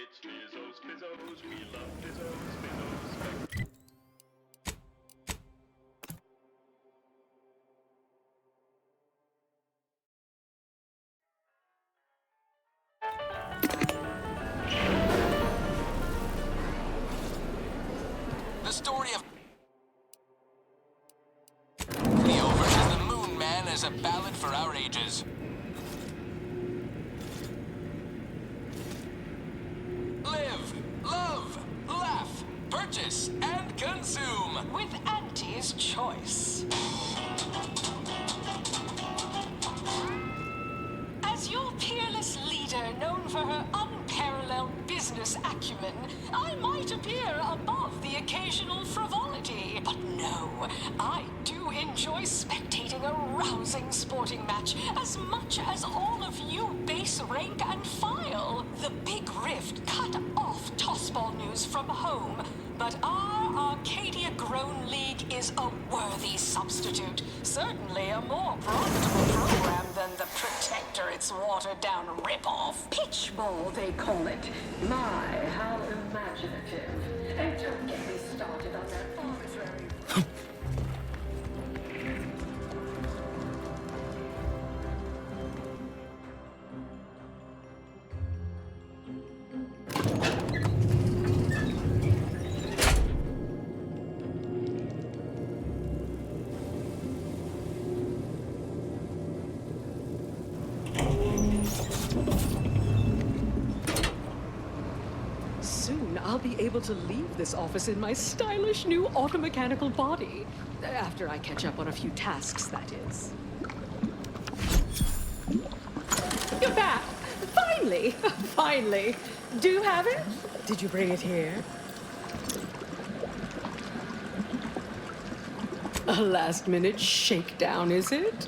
It's Bizzos, Bizzos, we love Bizzos, Bizzos. The story of Cleo versus the Moon Man is a ballad for our ages. Live, love, laugh, purchase, and consume With Auntie's choice. As your peerless leader, known for her unparalleled business acumen, I might appear above the occasional frivolity. But no, I do enjoy spectating a rousing sporting match as much as all of you base rank and file. The Big Rift cut off tossball news from home, but our Arcadia-grown league is a worthy substitute. Certainly a more profitable program than the Protectorate's watered-down ripoff. Pitchball, they call it. My, how imaginative. And don't get me started on that arbitrary... Soon I'll be able to leave this office in my stylish new automechanical body. After I catch up on a few tasks, that is. You're back! Finally! Finally! Do you have it? Did you bring it here? A last-minute shakedown, is it?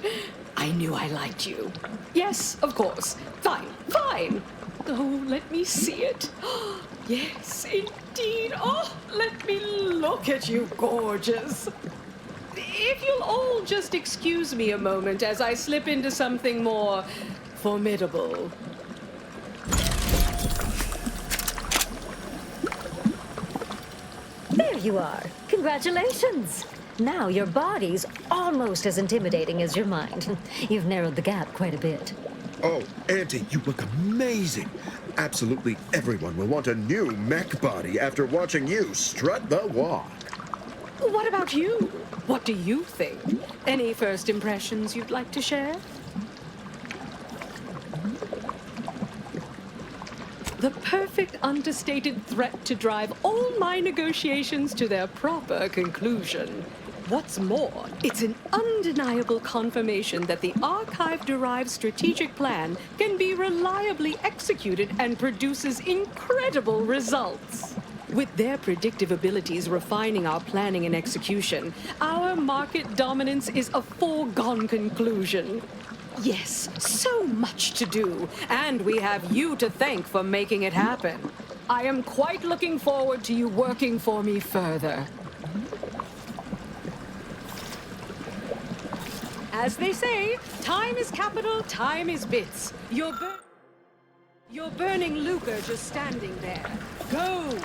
I knew I liked you. Yes, of course. Fine, fine. Oh, let me see it. Yes, indeed. Oh, let me look at you, gorgeous. If you'll all just excuse me a moment as I slip into something more formidable. There you are. Congratulations. Now your body's almost as intimidating as your mind. You've narrowed the gap quite a bit. Oh, Auntie, you look amazing. Absolutely everyone will want a new mech body after watching you strut the walk. What about you? What do you think? Any first impressions you'd like to share? The perfect understated threat to drive all my negotiations to their proper conclusion. What's more, it's an undeniable confirmation that the Archive-derived strategic plan can be reliably executed and produces incredible results. With their predictive abilities refining our planning and execution, our market dominance is a foregone conclusion. Yes, so much to do, and we have you to thank for making it happen. I am quite looking forward to you working for me further. As they say, time is capital, time is bits. You're burning lucre just standing there. Go!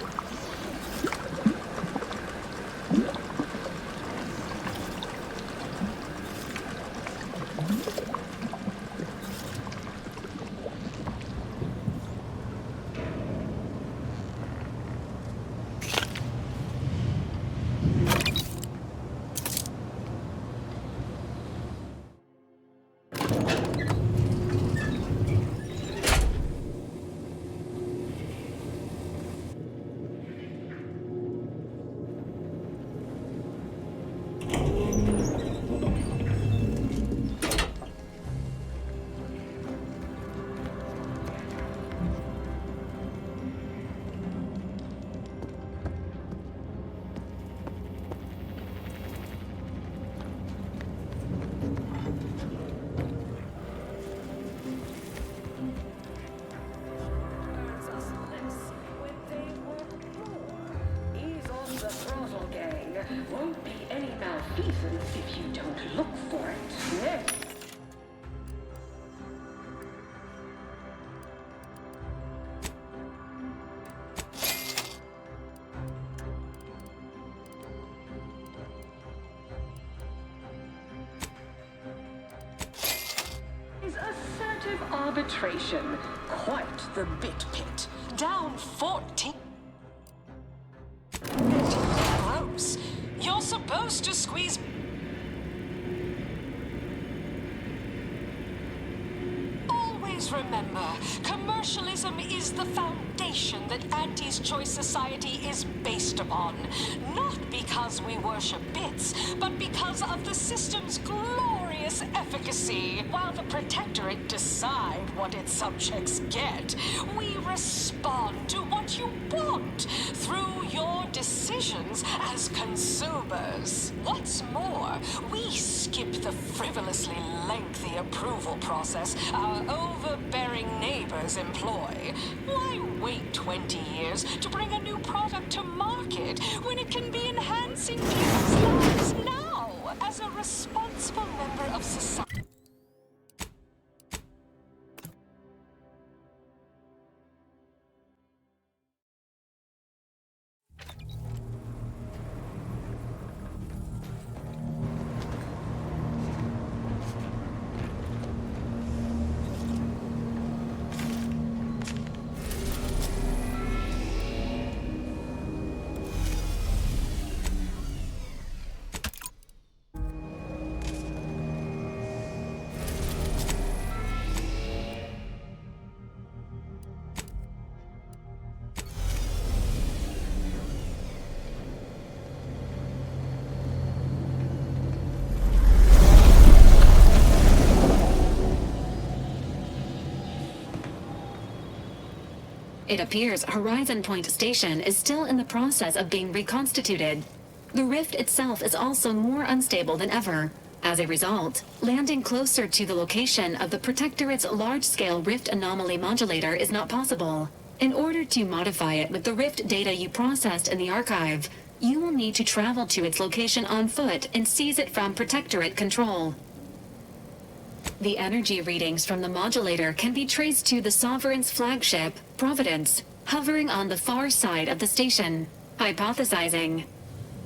Won't be any malfeasance if you don't look for it. Next. arbitration. Quite the bit pit. Down 14. Gross. You're supposed to squeeze. Always remember, commercialism is the foundation that Auntie's Choice Society is based upon. Not because we worship bits, but because of the system's glorious efficacy. While the Protectorate decide what its subjects get, we respond to what you want through your decisions as consumers. What's more, we skip the frivolously lengthy approval process our overbearing neighbors employ. Why wait 20 years to bring a new product to market when it can be enhancing people's lives now as a responsible member of society? It appears Horizon Point Station is still in the process of being reconstituted. The rift itself is also more unstable than ever. As a result, landing closer to the location of the Protectorate's large-scale rift anomaly modulator is not possible. In order to modify it with the rift data you processed in the archive, you will need to travel to its location on foot and seize it from Protectorate control. The energy readings from the modulator can be traced to the Sovereign's flagship, Providence, hovering on the far side of the station. Hypothesizing.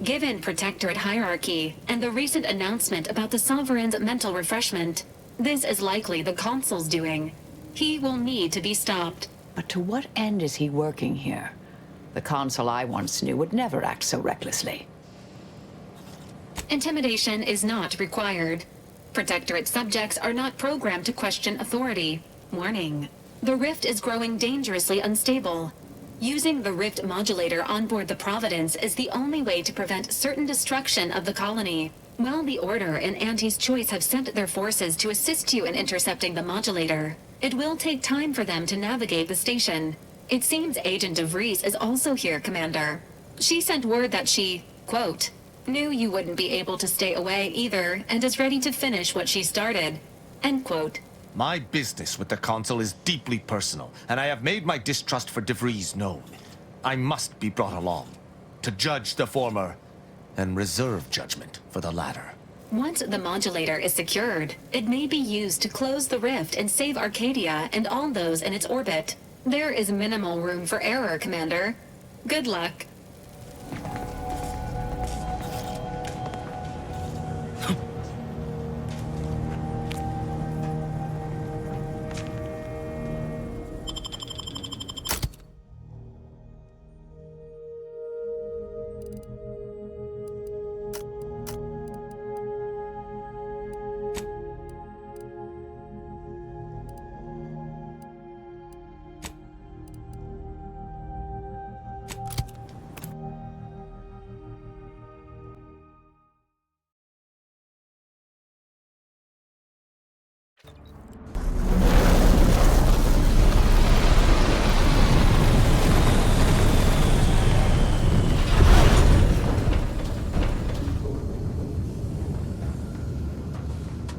Given Protectorate hierarchy and the recent announcement about the Sovereign's mental refreshment, this is likely the Consul's doing. He will need to be stopped. But to what end is he working here? The Consul I once knew would never act so recklessly. Intimidation is not required. Protectorate subjects are not programmed to question authority. Warning. The rift is growing dangerously unstable. Using the rift modulator on board the Providence is the only way to prevent certain destruction of the colony. While the Order and Auntie's Choice have sent their forces to assist you in intercepting the modulator, it will take time for them to navigate the station. It seems Agent DeVries is also here, Commander. She sent word that she, quote, knew you wouldn't be able to stay away either and is ready to finish what she started, end quote. My business with the Consul is deeply personal, and I have made my distrust for DeVries known. I must be brought along to judge the former and reserve judgment for the latter. Once the modulator is secured, it may be used to close the rift and save Arcadia and all those in its orbit. There is minimal room for error, Commander. Good luck.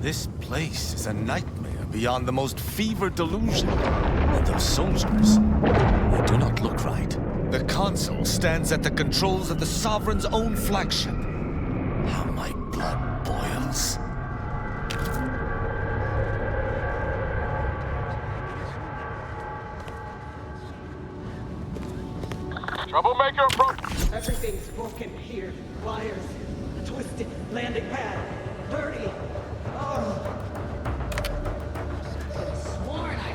This place is a nightmare beyond the most fevered delusion. And those soldiers, they do not look right. The Consul stands at the controls of the Sovereign's own flagship. How my blood boils. Troublemaker approach. Everything's broken here. Wires, a twisted landing pad, dirty. Oh. I could have sworn I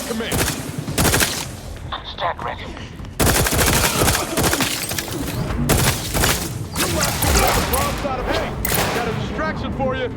command. Stack ready. Wrong side of hey! Got a distraction for you.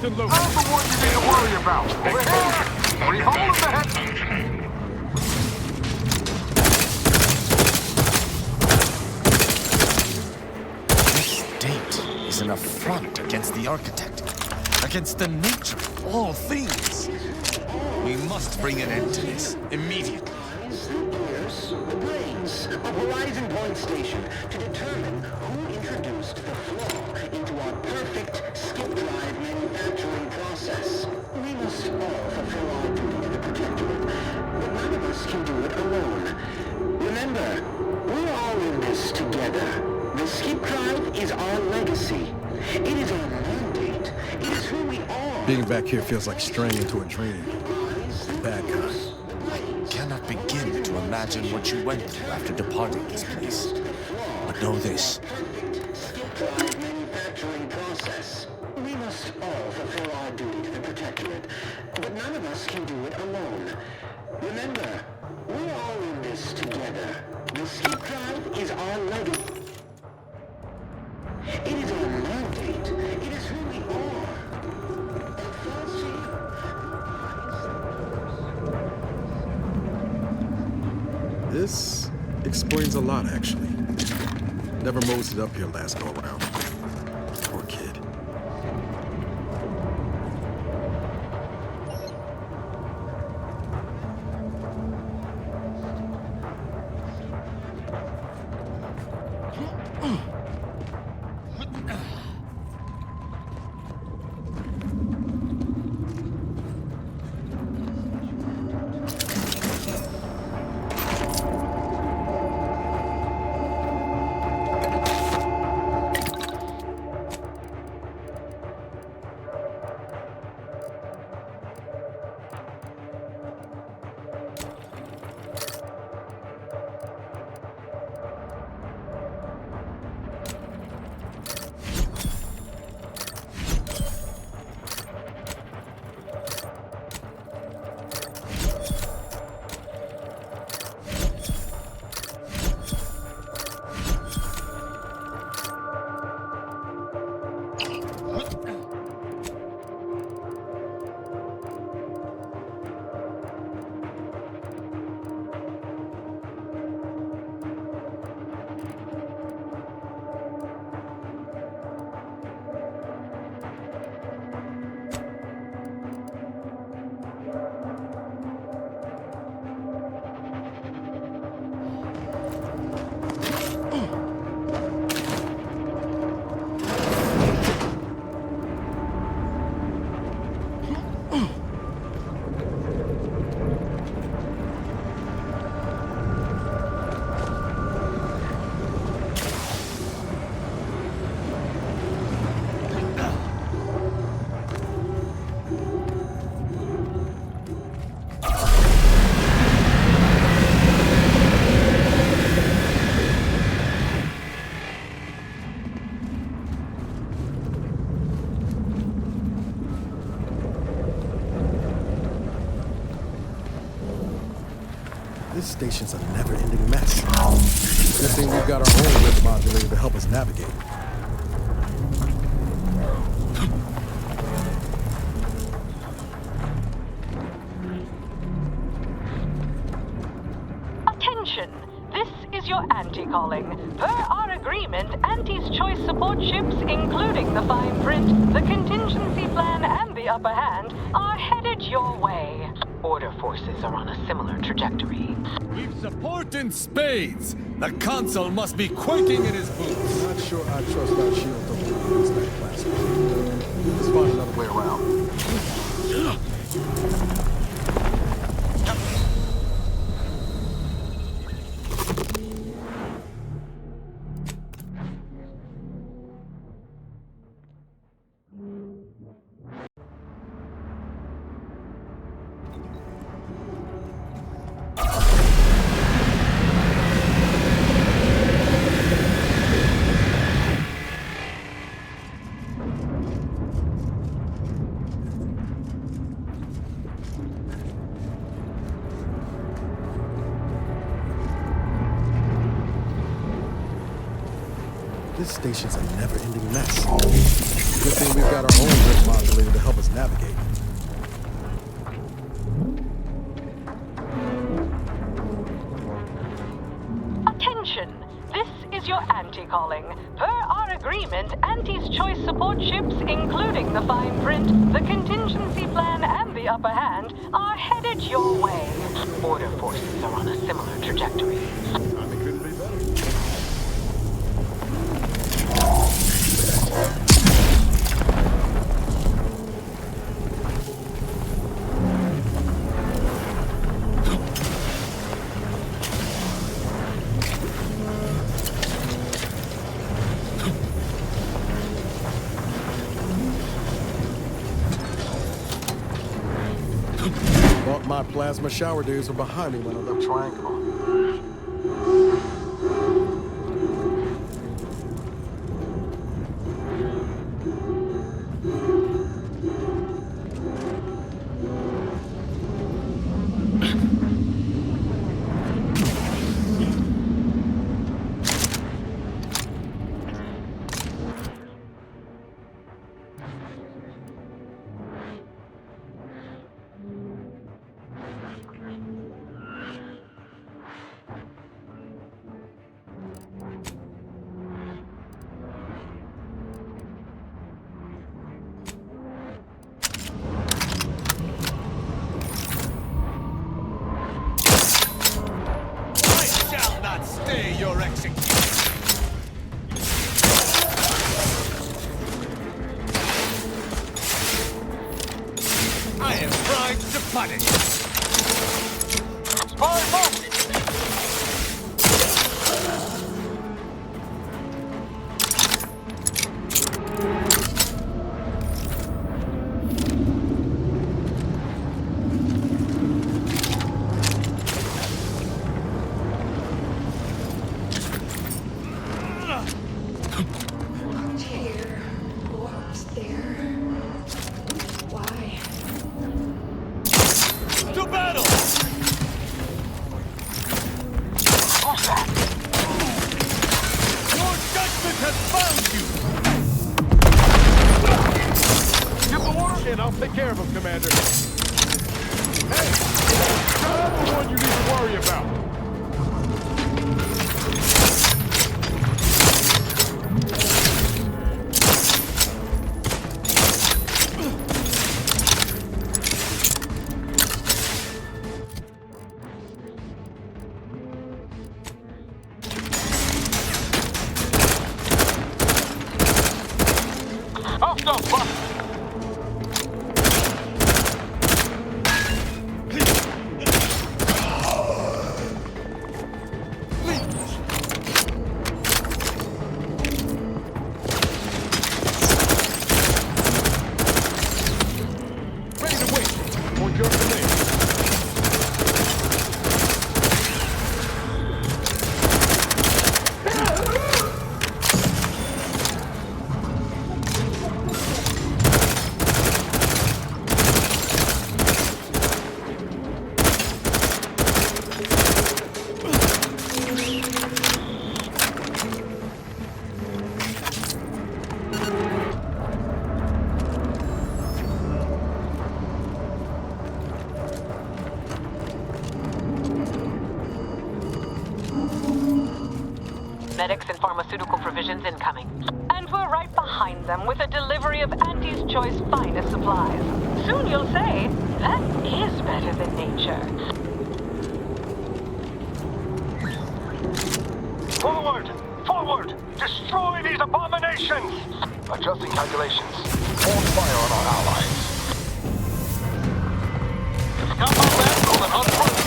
I'm the one you need to worry about. We're here. We hold the head. This date is an affront against the architect, against the nature of all things. We must bring an end to this immediately. The brains of Horizon Point Station to determine who introduced the flaw into our perfect skip drive manufacturing process. We must all fulfill our duty to the Protectorate, but none of us can do it alone. Remember, we're all in this together. The skip drive is our legacy. It is our mandate. It is who we are. Being back here feels like straying into a dream. Bad kind. Cannot begin to imagine what you went through after departing this place. But know this. Manufacturing process. We must all fulfill our duty to the Protectorate, but none of us can do it alone. Remember, we're all in this together. The skip drive is our legacy. It is our mandate. It is who we are. This explains a lot, actually. Never moseyed up here last go around. Poor kid. This station's a never-ending mess. Good thing we've got our own lift modulator to help us navigate. Attention! This is your Auntie calling. Per our agreement, Auntie's choice support ships, including the fine print, the contingency plan, and the upper hand, are headed your way. Order forces are on a similar trajectory. We've support in spades! The consul must be quaking in his boots! Not sure I trust our shield to hold against that plasma. Let's find another way around. This station's a never-ending mess. Good thing we've got our own drift modulator to help us navigate. Attention! This is your Auntie calling. Per our agreement, Auntie's choice support ships, including the fine print, the contingency plan, and the upper hand, are headed your way. Order forces are on a similar trajectory. Timing couldn't be better. Thought my plasma shower days were behind me when I left Triangle. Stay your execution! I am primed to punish! I'll take care of him, Commander. Hey! I'm the one you need to worry about. Medics and pharmaceutical provisions incoming. And we're right behind them with a delivery of of Andy's Choice finest supplies. Soon you'll say, that is better than nature. Forward! Forward! Destroy these abominations! Adjusting calculations. Hold fire on our allies. Got my men on an unfriendly.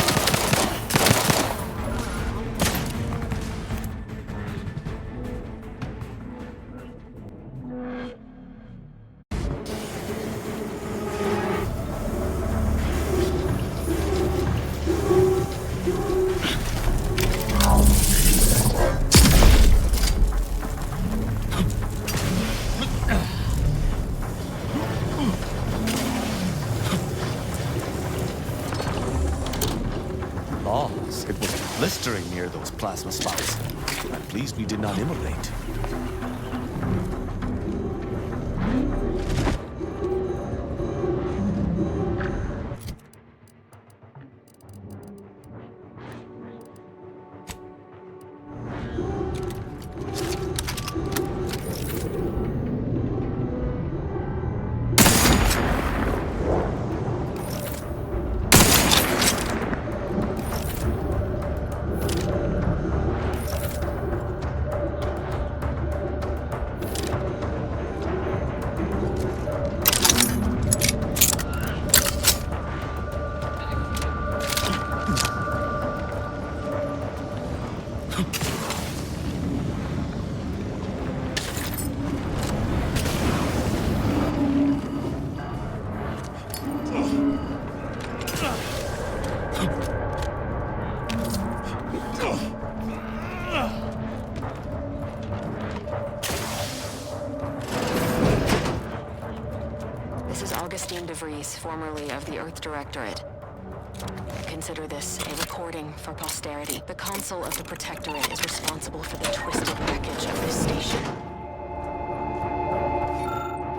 It was blistering near those plasma spots. I'm pleased we did not immolate. Formerly of the Earth Directorate. Consider this a recording for posterity. The Consul of the Protectorate is responsible for the twisted wreckage of this station.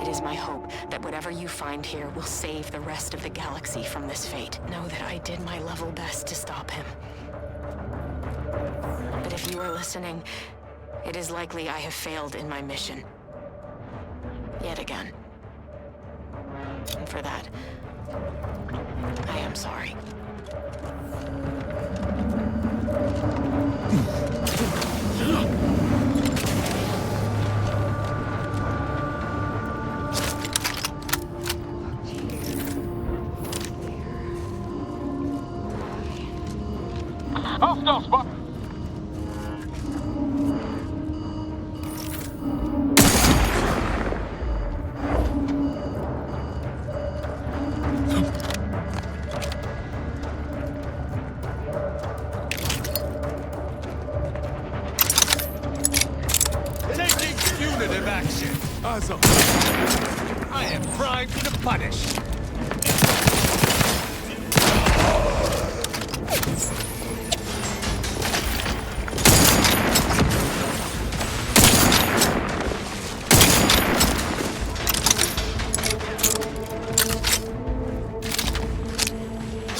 It is my hope that whatever you find here will save the rest of the galaxy from this fate. Know that I did my level best to stop him. But if you are listening, it is likely I have failed in my mission. Yet again. And for that, I am sorry. Hostile spot! I am primed to punish.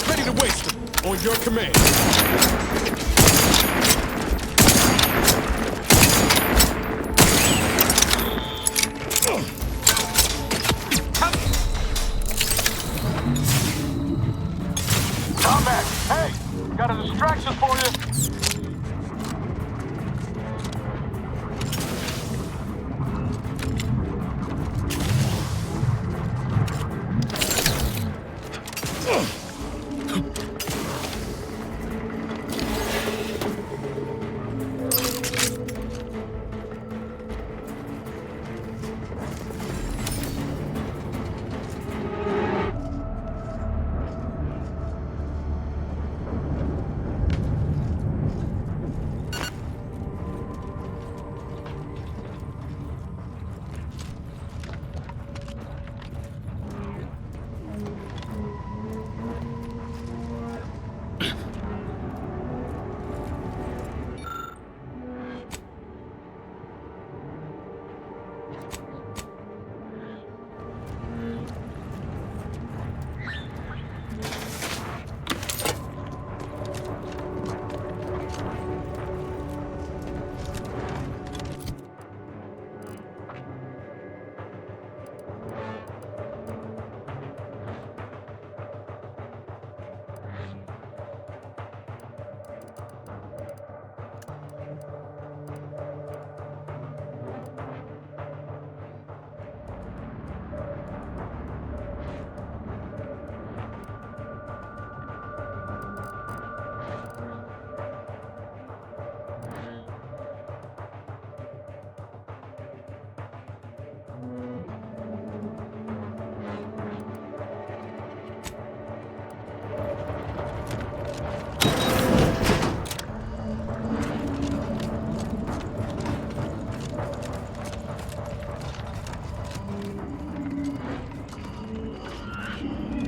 Ready to waste them. On your command. Hey, got a distraction for you.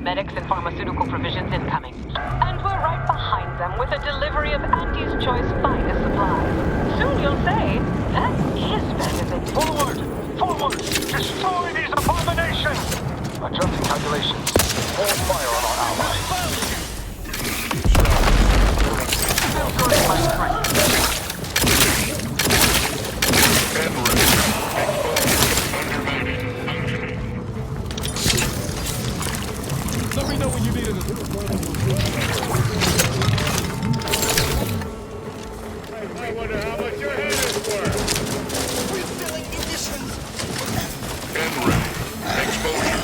Medics and pharmaceutical provisions incoming. And we're right behind them with a delivery of Andy's Choice finest supplies. Soon you'll say, that is better than... Forward! Forward! Destroy these abominations! Adjusting calculations. Hold fire on our allies. Let me know when you need it. I wonder how much your head is worth. Refilling munitions. En route. Exposure.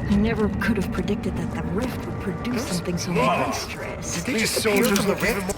I never could have predicted that the rift would produce something so monstrous. These soldiers look even more...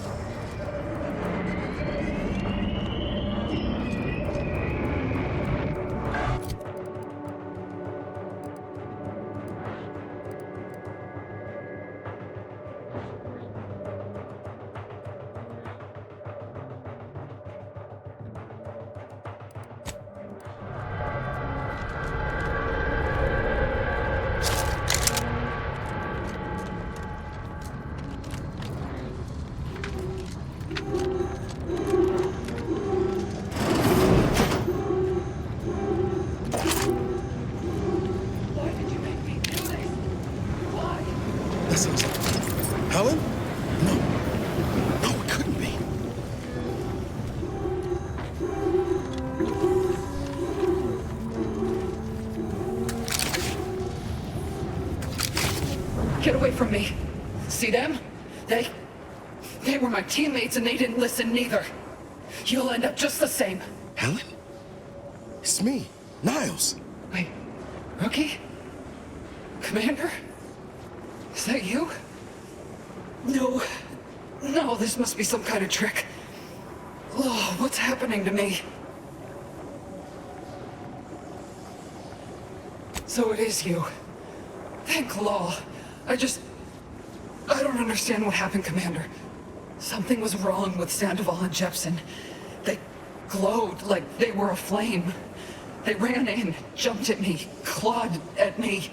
That sounds like... Helen? No. No, it couldn't be. Get away from me. See them? They were my teammates and they didn't listen neither. You'll end up just the same. Helen? It's me, Niles. Wait, Rookie? Commander? Is that you? No. No, this must be some kind of trick. Oh, what's happening to me? So it is you. Thank Law. I don't understand what happened, Commander. Something was wrong with Sandoval and Jepson. They glowed like they were aflame. They ran in, jumped at me, clawed at me.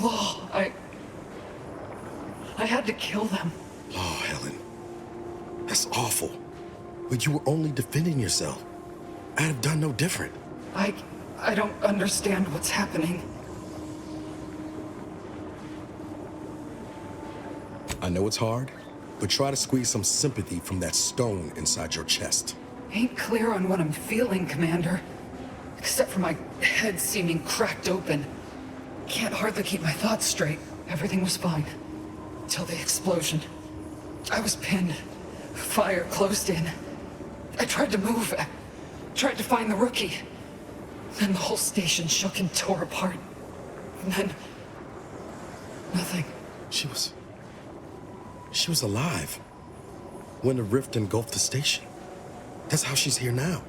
Law, I had to kill them. Oh, Helen. That's awful. But you were only defending yourself. I'd have done no different. I don't understand what's happening. I know it's hard, but try to squeeze some sympathy from that stone inside your chest. Ain't clear on what I'm feeling, Commander. Except for my head seeming cracked open. Can't hardly keep my thoughts straight. Everything was fine. Till the explosion. I was pinned. Fire closed in. I tried to move. I tried to find the Rookie. Then the whole station shook and tore apart. And then... nothing. She was alive when the rift engulfed the station. That's how she's here now.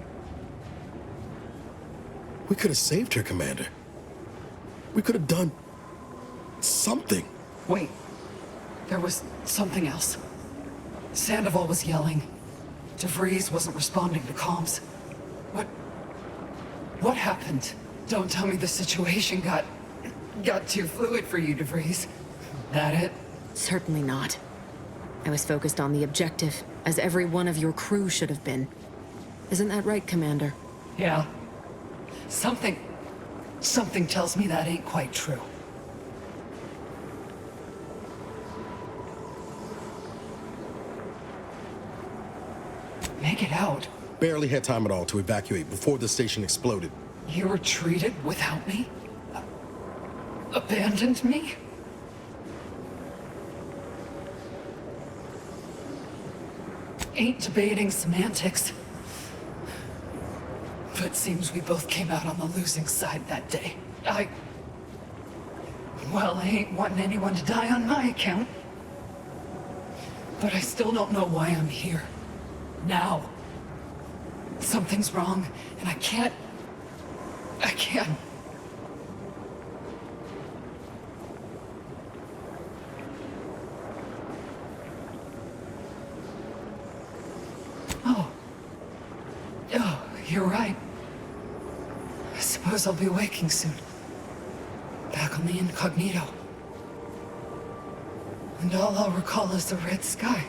We could have saved her, Commander. We could have done something. Wait. There was something else. Sandoval was yelling. DeVries wasn't responding to comms. What happened? Don't tell me the situation got too fluid for you, DeVries. That it? Certainly not. I was focused on the objective, as every one of your crew should have been. Isn't that right, Commander? Yeah. Something tells me that ain't quite true. Make it out. Barely had time at all to evacuate before the station exploded. You retreated without me? Abandoned me? Ain't debating semantics. But seems we both came out on the losing side that day. Well, I ain't wanting anyone to die on my account. But I still don't know why I'm here. Now. Something's wrong, and I can't... Oh, you're right. I suppose I'll be waking soon. Back on the incognito. And all I'll recall is the red sky.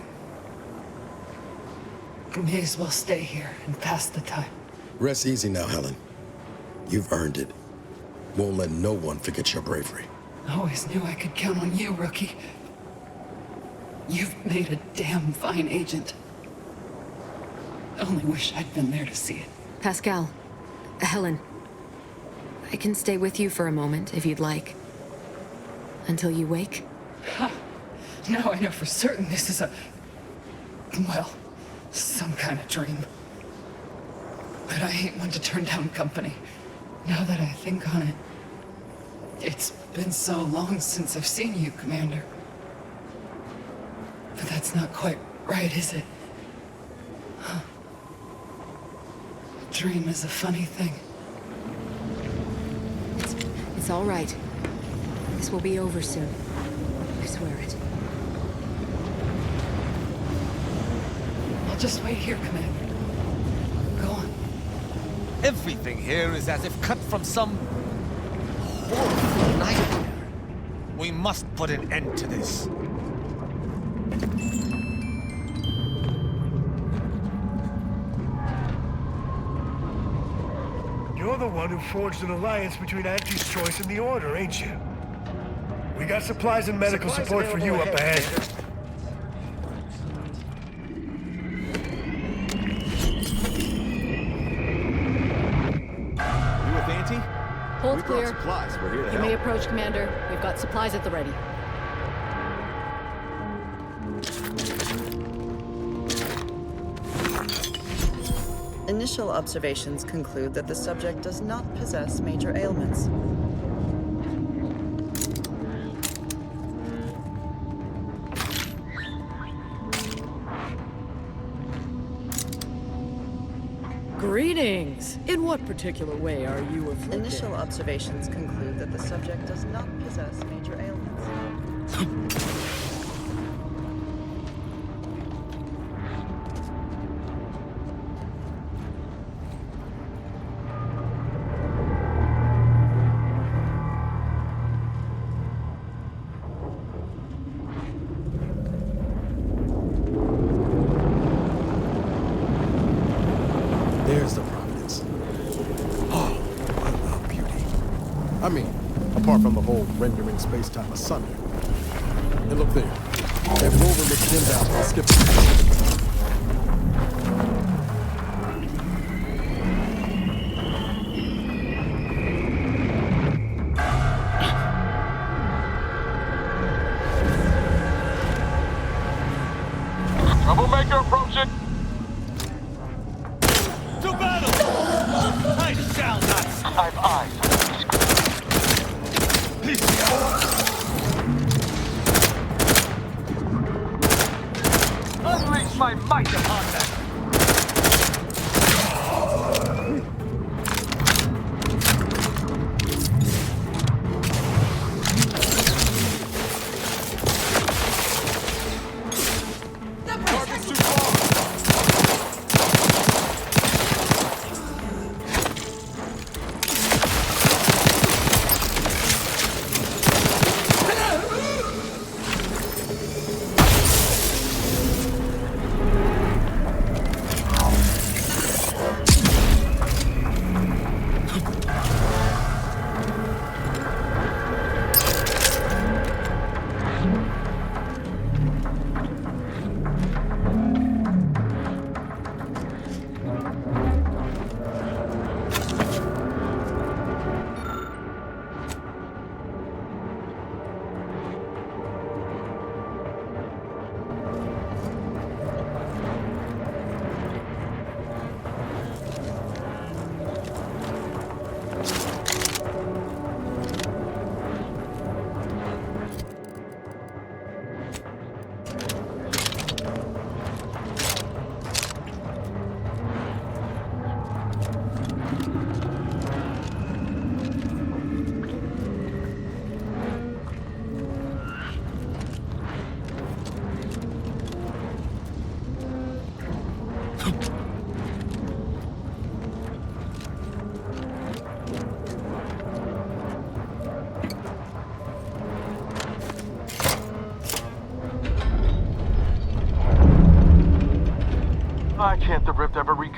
We may as well stay here and pass the time. Rest easy now, Helen. You've earned it. Won't let no one forget your bravery. Always knew I could count on you, rookie. You've made a damn fine agent. Only wish I'd been there to see it. Pascal, Helen, I can stay with you for a moment if you'd like. Until you wake? Ha! Now I know for certain this is well, some kind of dream. But I ain't one to turn down company. Now that I think on it, it's been so long since I've seen you, Commander. But that's not quite right, is it? Huh. A dream is a funny thing. It's all right. This will be over soon. I swear it. I'll just wait here, Commander. Go on. Everything here is as if cut from some horrible nightmare. We must put an end to this. You're the one who forged an alliance between Auntie's Choice and the Order, ain't you? We got supplies and medical support for you up ahead. You with Auntie? Hold We've clear. got supplies. We're here to You help. may approach, Commander. We've got supplies at the ready. Initial observations conclude that the subject does not possess major ailments. Greetings! In what particular way are you afflicted? Initial observations conclude that the subject does not possess major ailments. There's the Providence. Oh, what a beauty. I mean, apart from the whole rendering space-time asunder. And look there. That rover looks dimmed out by Skipper. Troublemaker approaching! To battle! I shall not! I've eyes. Unleash my might upon them!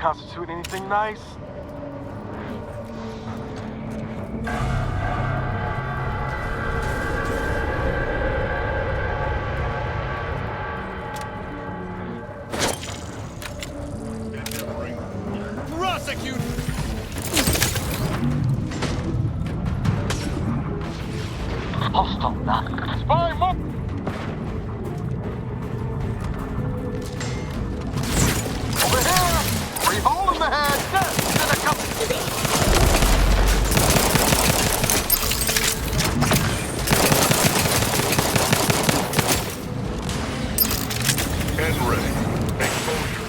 reconstitute anything nice? Prosecute! Hostile that. Spy mo- Over here! Free hole in the head! Yes! Gonna come- And ready. Exposure.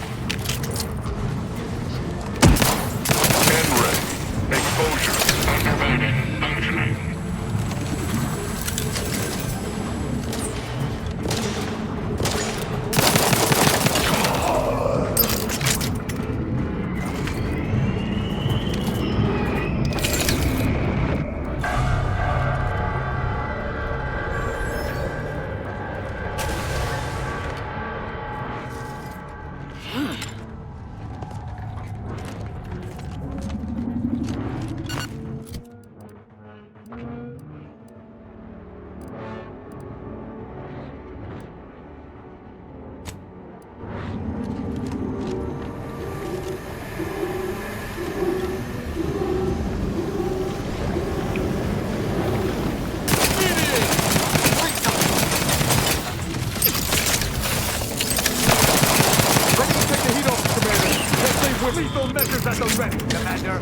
And ready. Exposure. Activated. Functioning. Lethal measures at the ready, Commander.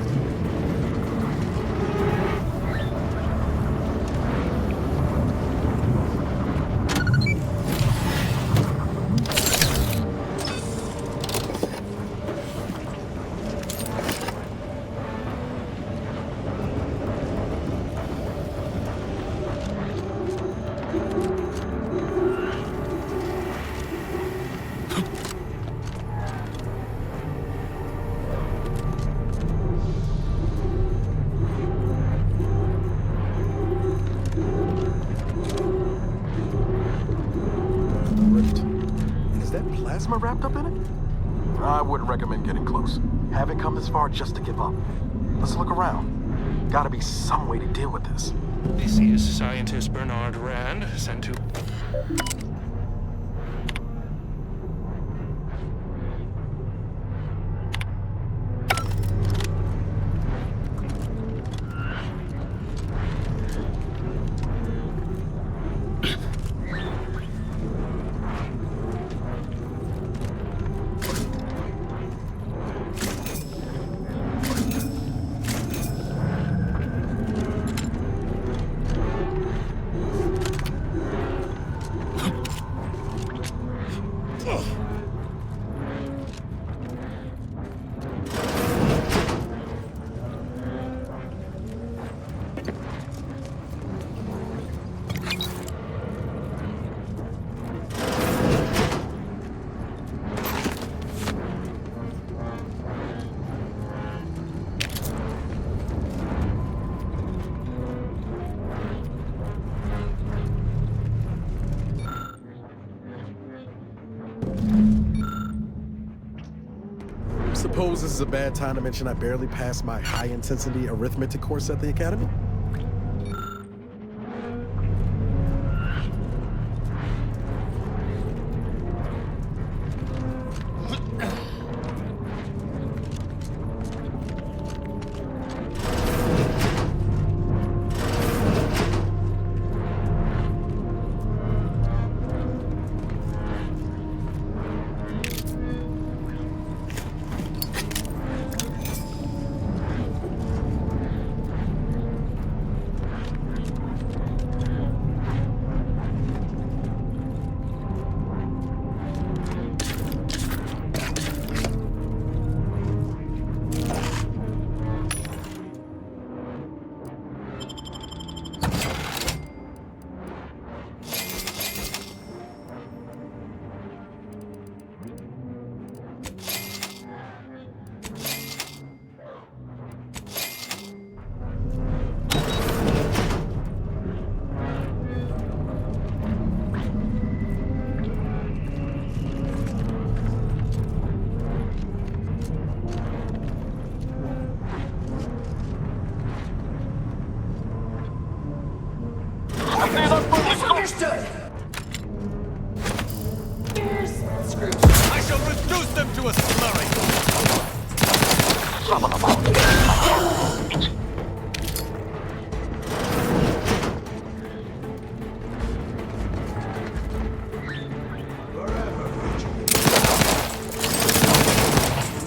Plasma wrapped up in it? I wouldn't recommend getting close. Haven't come this far just to give up. Let's look around. Gotta be some way to deal with this. This is scientist Bernard Rand, sent to... Suppose this is a bad time to mention I barely passed my high-intensity arithmetic course at the Academy? Understood! Here's Scrooge. I shall reduce them to a slurry! Trouble about it.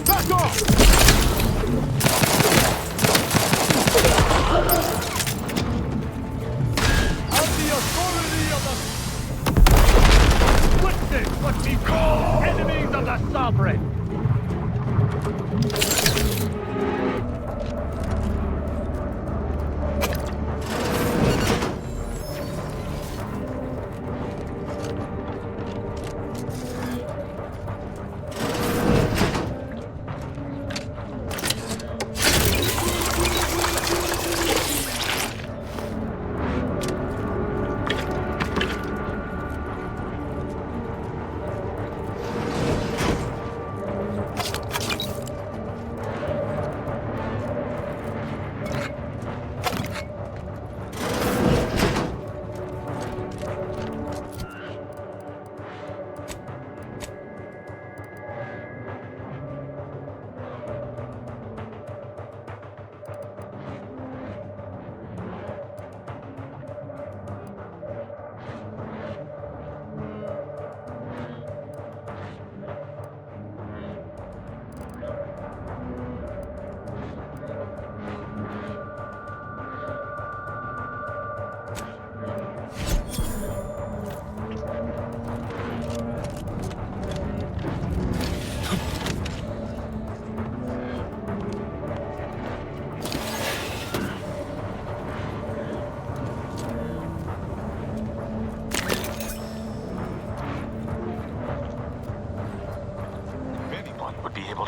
Back off! Of the authority of the... Witness what we call enemies of the sovereign!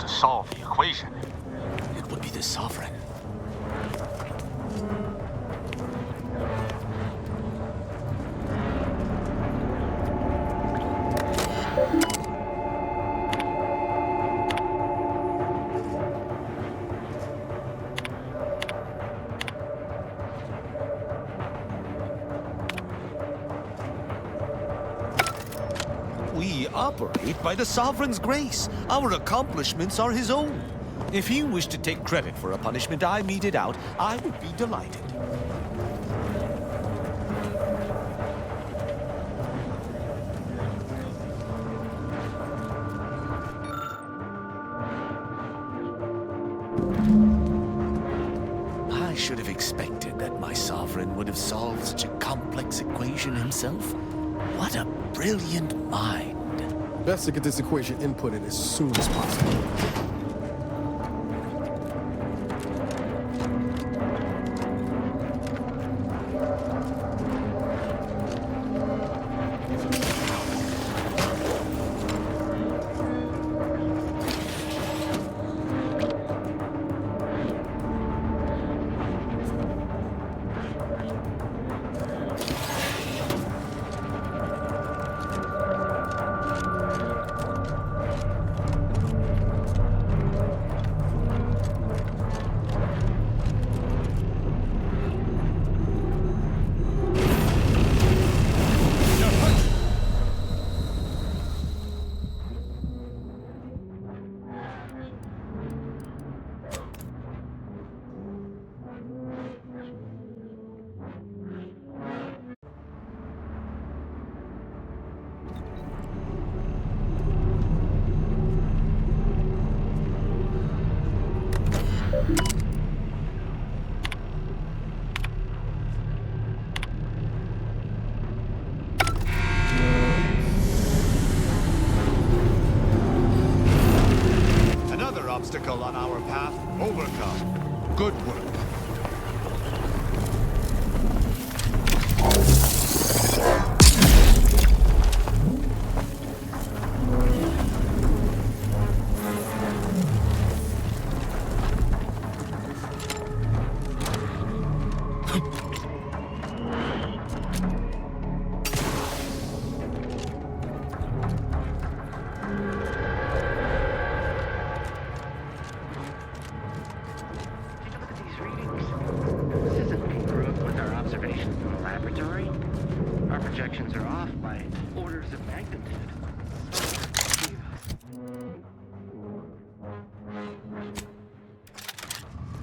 Solve the equation. It would be the Sovereign. We operate by the Sovereign's grace. Our accomplishments are his own. If he wished to take credit for a punishment I meted out, I would be delighted. I should have expected that my Sovereign would have solved such a complex equation himself. What a brilliant mind. Best to get this equation inputted as soon as possible. projections are off by orders of magnitude.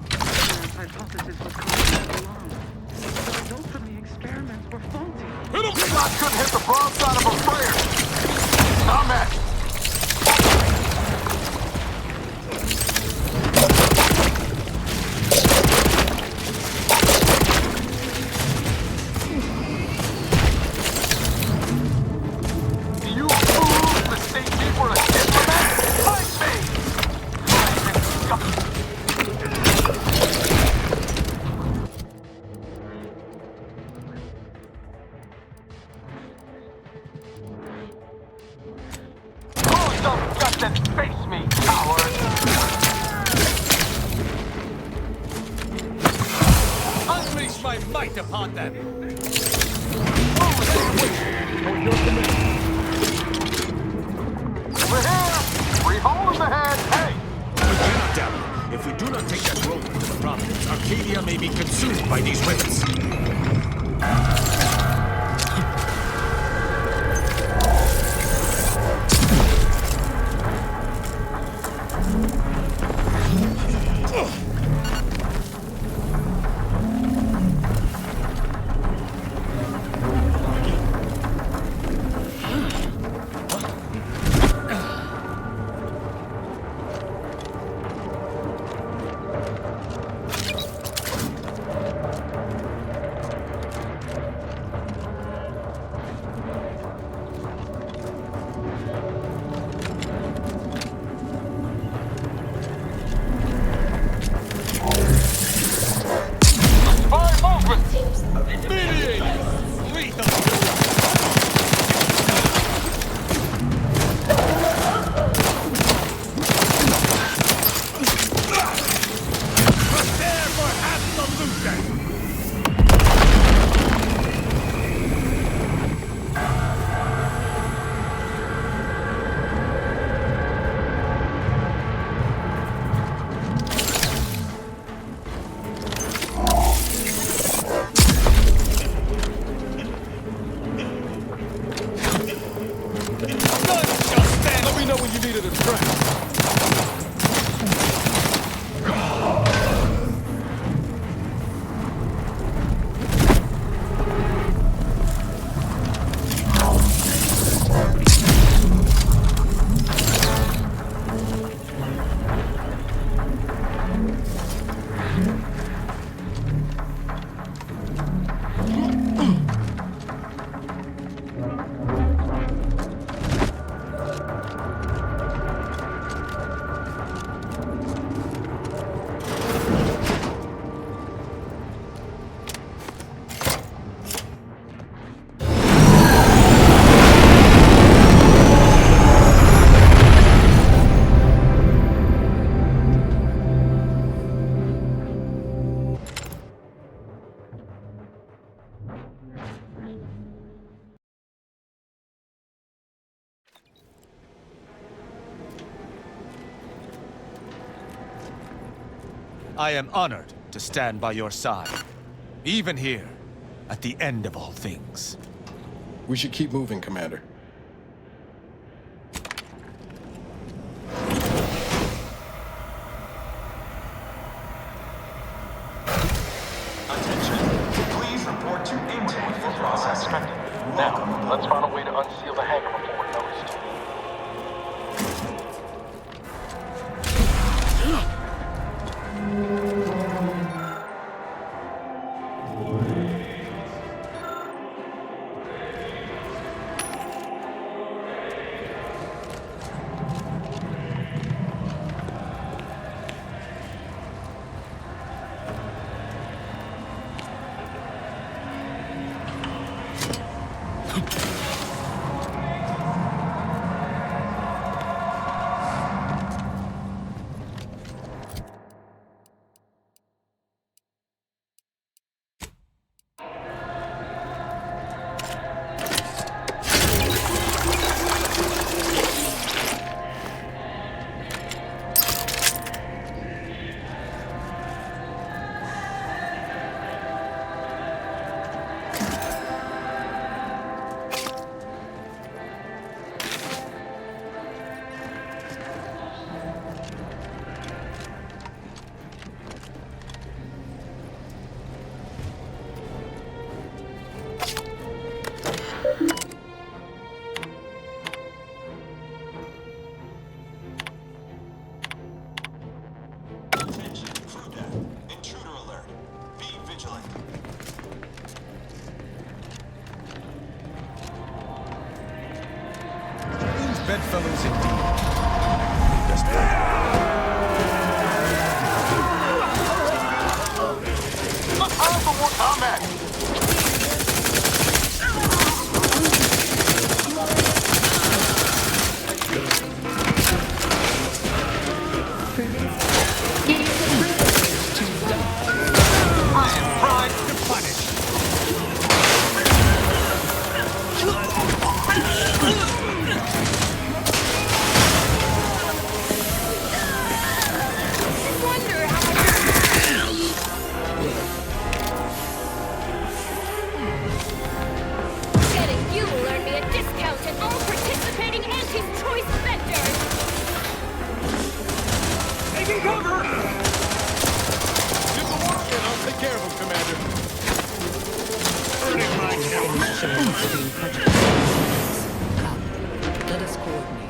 The hypothesis was correct all along. The results of the experiments were faulty. Hit him! Shot couldn't hit the broadside of a sprayer! Not matched! My might upon them! We're here! Three hole in the head! Hey! We cannot doubt it. If we do not take that rope to the Providence, Arcadia may be consumed by these rivets. I am honored to stand by your side, even here, at the end of all things. We should keep moving, Commander. Attention. Please report to intake for processing. Now, let's find a way to unseal the hangar before we're noticed. bedfellows indeed. We best Prepare for more combat! I am primed to punish. Getting you will earn me a discount at all participating anti-choice vendors! Taking cover! Get the water in. I'll take care of him, Commander. Burning my Let us coordinate.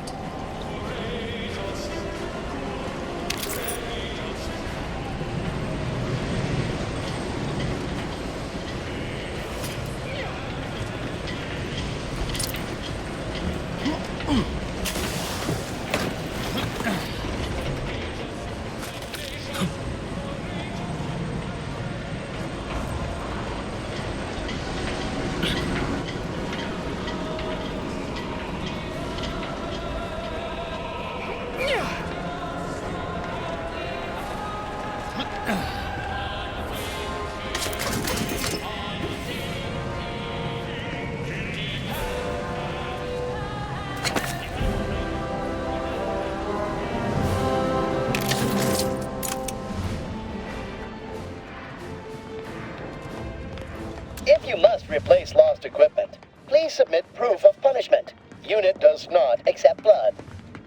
If you must replace lost equipment, please submit proof of punishment. Unit does not accept blood.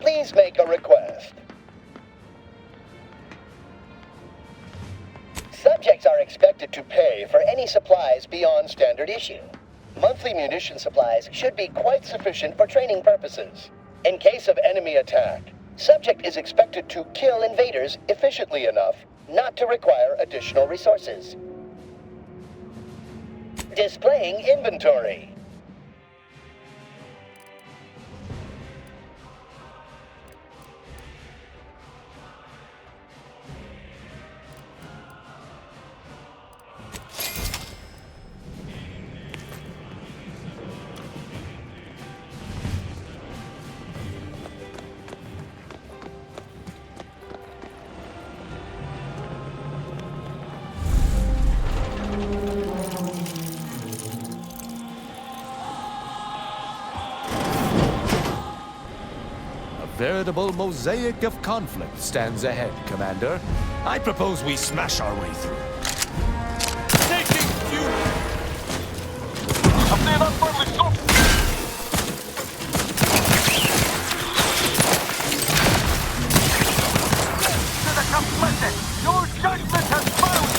Please make a request. Subjects are expected to pay for any supplies beyond standard issue. Monthly munition supplies should be quite sufficient for training purposes. In case of enemy attack, subject is expected to kill invaders efficiently enough not to require additional resources. Displaying inventory. Veritable mosaic of conflict stands ahead, Commander. I propose we smash our way through. Taking fuel! Update on friendly stop! To the complicit! Your judgment has failed!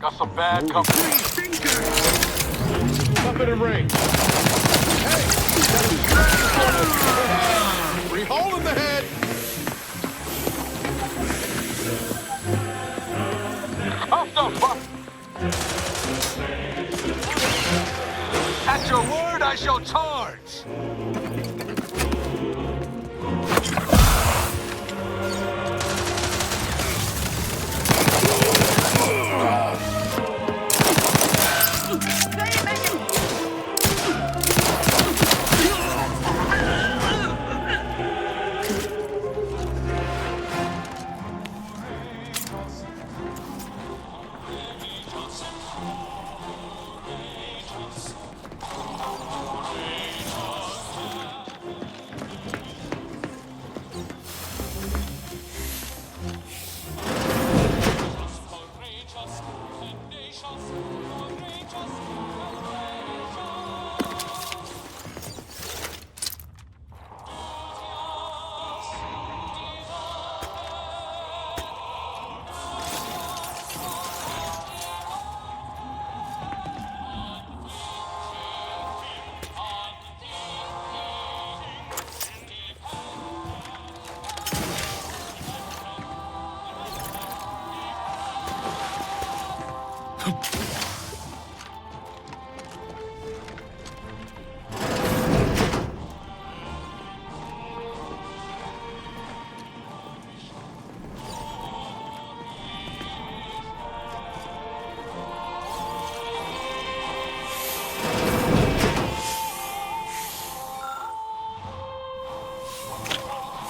Got some bad company. Up in a range. Hey! Three hole in the head! Off the butt! At your word, I shall charge!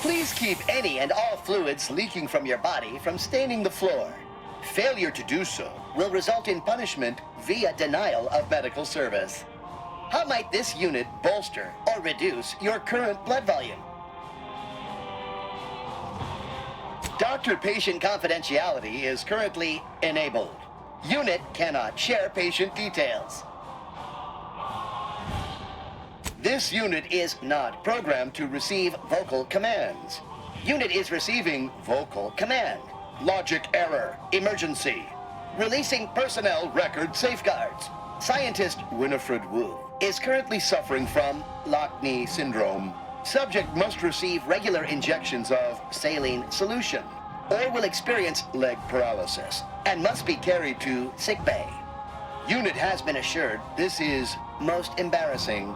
Please keep any and all fluids leaking from your body from staining the floor. Failure to do so will result in punishment via denial of medical service. How might this unit bolster or reduce your current blood volume? Doctor-patient confidentiality is currently enabled. Unit cannot share patient details. This unit is not programmed to receive vocal commands. Unit is receiving vocal command. Logic error. Emergency. Releasing personnel record safeguards. Scientist Winifred Wu is currently suffering from Lockney syndrome. Subject must receive regular injections of saline solution or will experience leg paralysis and must be carried to sickbay. Unit has been assured this is most embarrassing.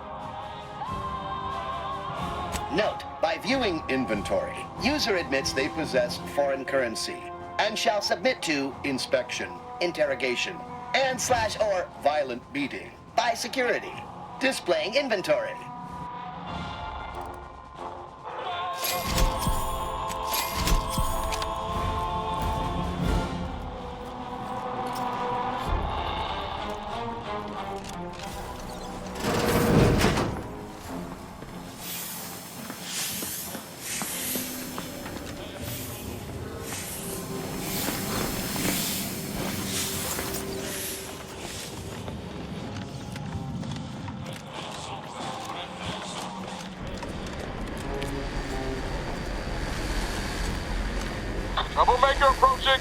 Note, by viewing inventory, user admits they possess foreign currency and shall submit to inspection, interrogation, and/or violent beating by security. Displaying inventory. Troublemaker approaching.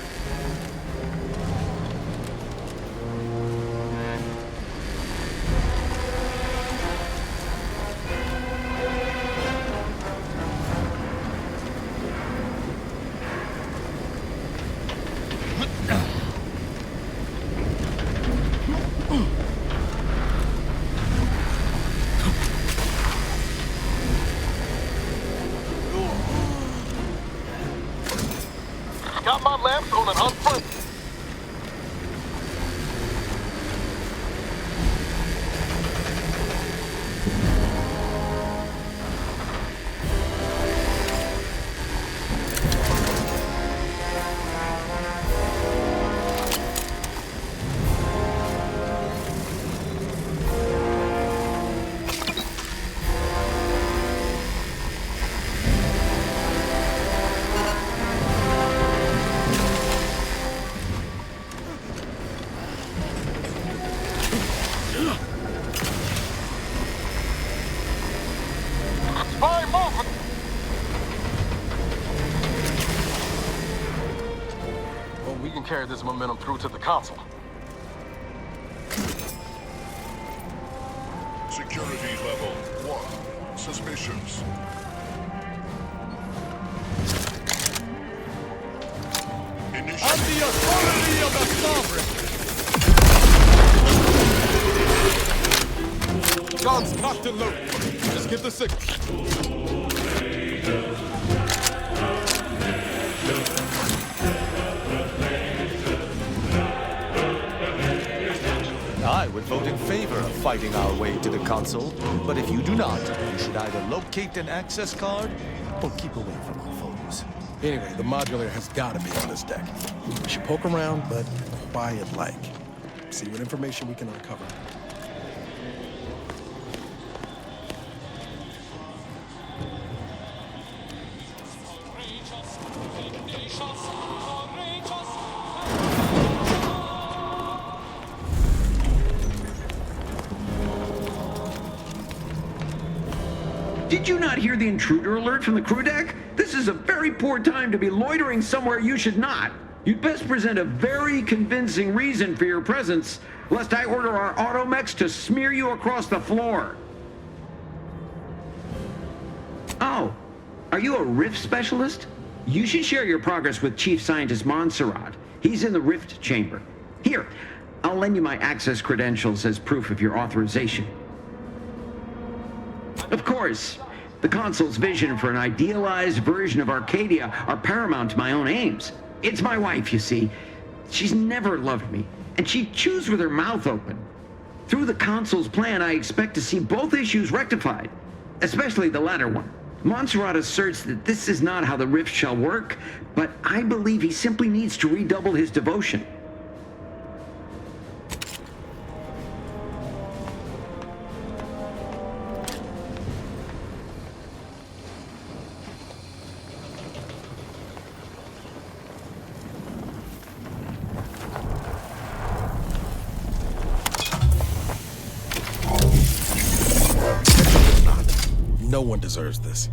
Got my lamps on an unfriendly. Well, we can carry this momentum through to the console. Security level 1. Suspicious. On the authority of the sovereign! Guns cocked and loaded. Just give the signal. I would vote in favor of fighting our way to the console, but if you do not, you should either locate an access card or keep away from our foes. Anyway, the modular has got to be on this deck. We should poke around, but quiet-like. See what information we can uncover. Did you not hear the intruder alert from the crew deck? This is a very poor time to be loitering somewhere you should not. You'd best present a very convincing reason for your presence, lest I order our automechs to smear you across the floor. Oh, are you a rift specialist? You should share your progress with Chief Scientist Montserrat. He's in the rift chamber. Here, I'll lend you my access credentials as proof of your authorization. Of course, the console's vision for an idealized version of Arcadia are paramount to my own aims. It's my wife, you see. She's never loved me, and she chews with her mouth open. Through the console's plan, I expect to see both issues rectified, especially the latter one. Montserrat asserts that this is not how the rift shall work, but I believe he simply needs to redouble his devotion. No one deserves this.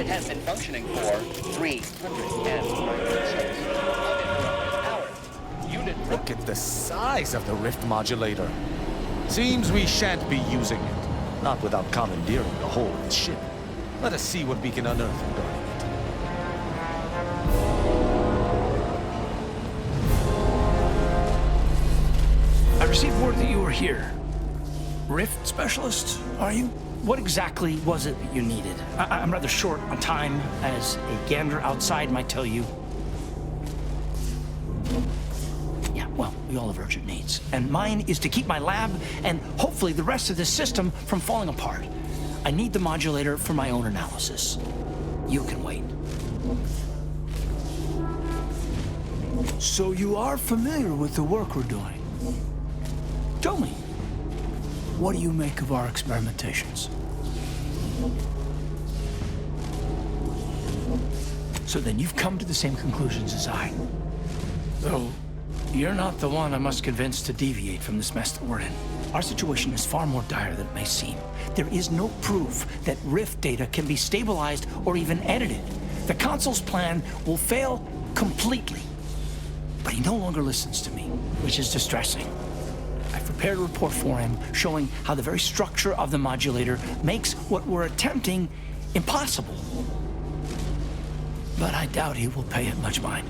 Has been functioning for 396 hours. Unit. Look at the size of the rift modulator. Seems we shan't be using it. Not without commandeering the whole ship. Let us see what we can unearth regarding it. I received word that you were here. Rift specialist, are you? What exactly was it that you needed? I'm rather short on time, as a gander outside might tell you. Yeah, well, we all have urgent needs. And mine is to keep my lab and hopefully the rest of this system from falling apart. I need the modulator for my own analysis. You can wait. So you are familiar with the work we're doing? Tell me. What do you make of our experimentations? So then you've come to the same conclusions as I. Though, you're not the one I must convince to deviate from this mess that we're in. Our situation is far more dire than it may seem. There is no proof that Rift data can be stabilized or even edited. The console's plan will fail completely. But he no longer listens to me, which is distressing. I've prepared a report for him showing how the very structure of the modulator makes what we're attempting impossible. But I doubt he will pay it much mind.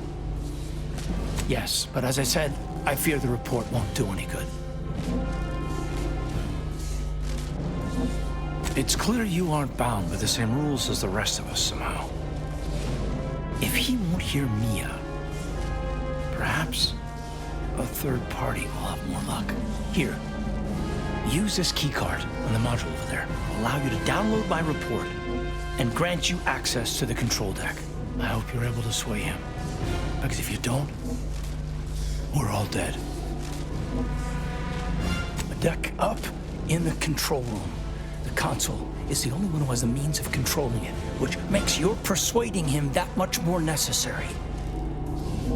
Yes, but as I said, I fear the report won't do any good. It's clear you aren't bound by the same rules as the rest of us somehow. If he won't hear me out, perhaps a third party will have more luck. Here, use this keycard on the module over there. It'll allow you to download my report and grant you access to the control deck. I hope you're able to sway him. Because if you don't, we're all dead. A deck up in the control room. The console is the only one who has the means of controlling it, which makes your persuading him that much more necessary.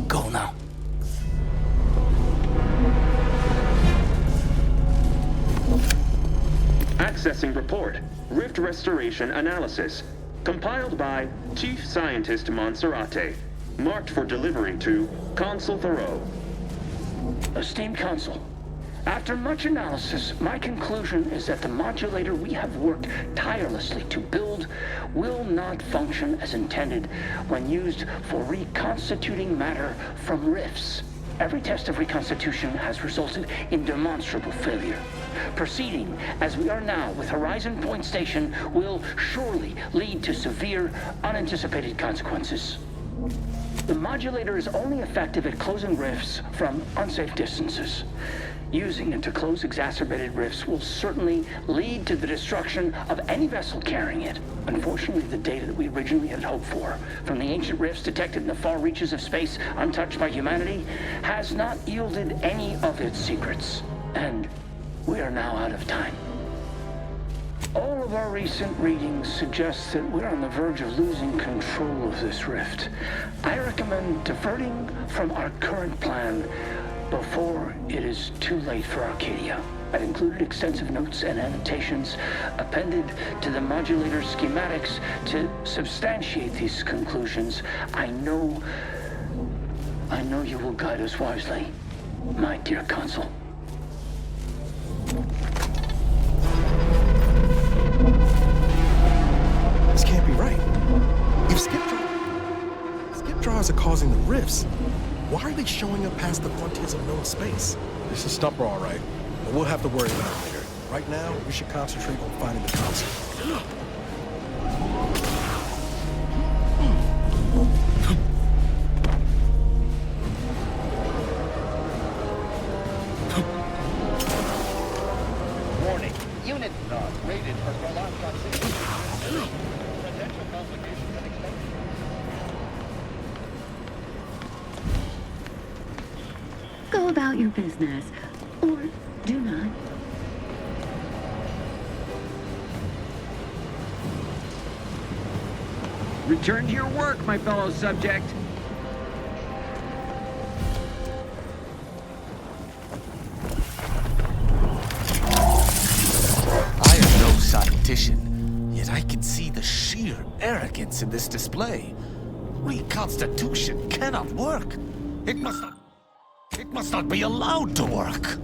Go now. Processing report. Rift restoration analysis. Compiled by Chief Scientist Monserrate. Marked for delivery to Consul Thoreau. Esteemed Consul, after much analysis, my conclusion is that the modulator we have worked tirelessly to build will not function as intended when used for reconstituting matter from rifts. Every test of reconstitution has resulted in demonstrable failure. Proceeding as we are now with Horizon Point Station will surely lead to severe, unanticipated consequences. The modulator is only effective at closing rifts from unsafe distances. Using it to close exacerbated rifts will certainly lead to the destruction of any vessel carrying it. Unfortunately, the data that we originally had hoped for from the ancient rifts detected in the far reaches of space untouched by humanity has not yielded any of its secrets. And we are now out of time. All of our recent readings suggest that we're on the verge of losing control of this rift. I recommend diverting from our current plan before it is too late for Arcadia. I've included extensive notes and annotations appended to the modulator schematics to substantiate these conclusions. I know you will guide us wisely, my dear Consul. This can't be right. If skip draws are causing the rifts, why are they showing up past the frontiers of known space? This is Stumper, all right, but we'll have to worry about it later. Right now, we should concentrate on finding the Council. Warning. Unit not rated for prolonged proximity. Potential complications unexpected. Go about your business, or do not. Return to your work, my fellow subject. I am no scientician, yet I can see the sheer arrogance in this display. Reconstitution cannot work. It must not be allowed to work.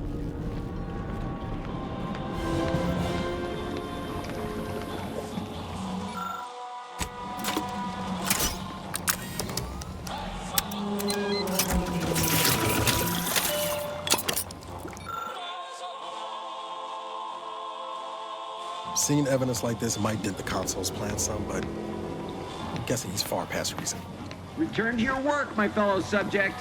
Seeing evidence like this might dent the Consul's plan some, but I'm guessing he's far past reason. Return to your work, my fellow subject.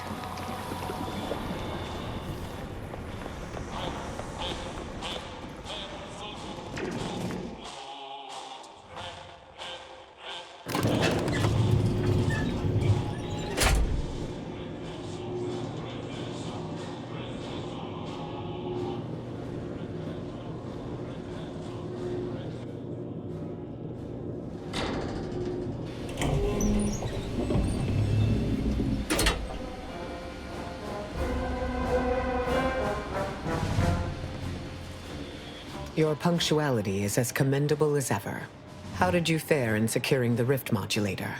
Your punctuality is as commendable as ever. How did you fare in securing the rift modulator?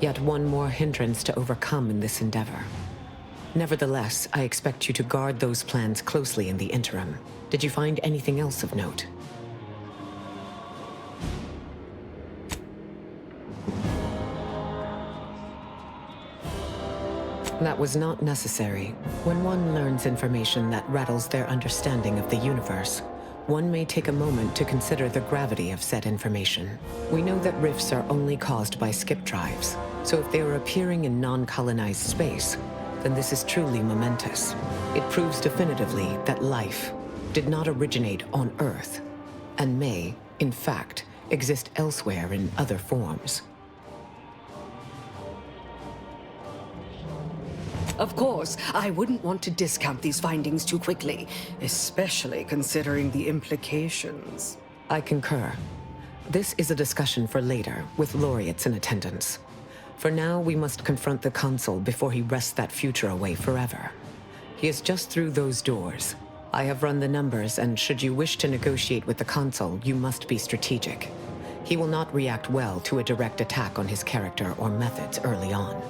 Yet one more hindrance to overcome in this endeavor. Nevertheless, I expect you to guard those plans closely in the interim. Did you find anything else of note? That was not necessary. When one learns information that rattles their understanding of the universe, one may take a moment to consider the gravity of said information. We know that rifts are only caused by skip drives, so if they are appearing in non-colonized space, then this is truly momentous. It proves definitively that life did not originate on Earth, and may, in fact, exist elsewhere in other forms. Of course, I wouldn't want to discount these findings too quickly, especially considering the implications. I concur. This is a discussion for later, with laureates in attendance. For now, we must confront the Consul before he wrests that future away forever. He is just through those doors. I have run the numbers, and should you wish to negotiate with the Consul, you must be strategic. He will not react well to a direct attack on his character or methods early on.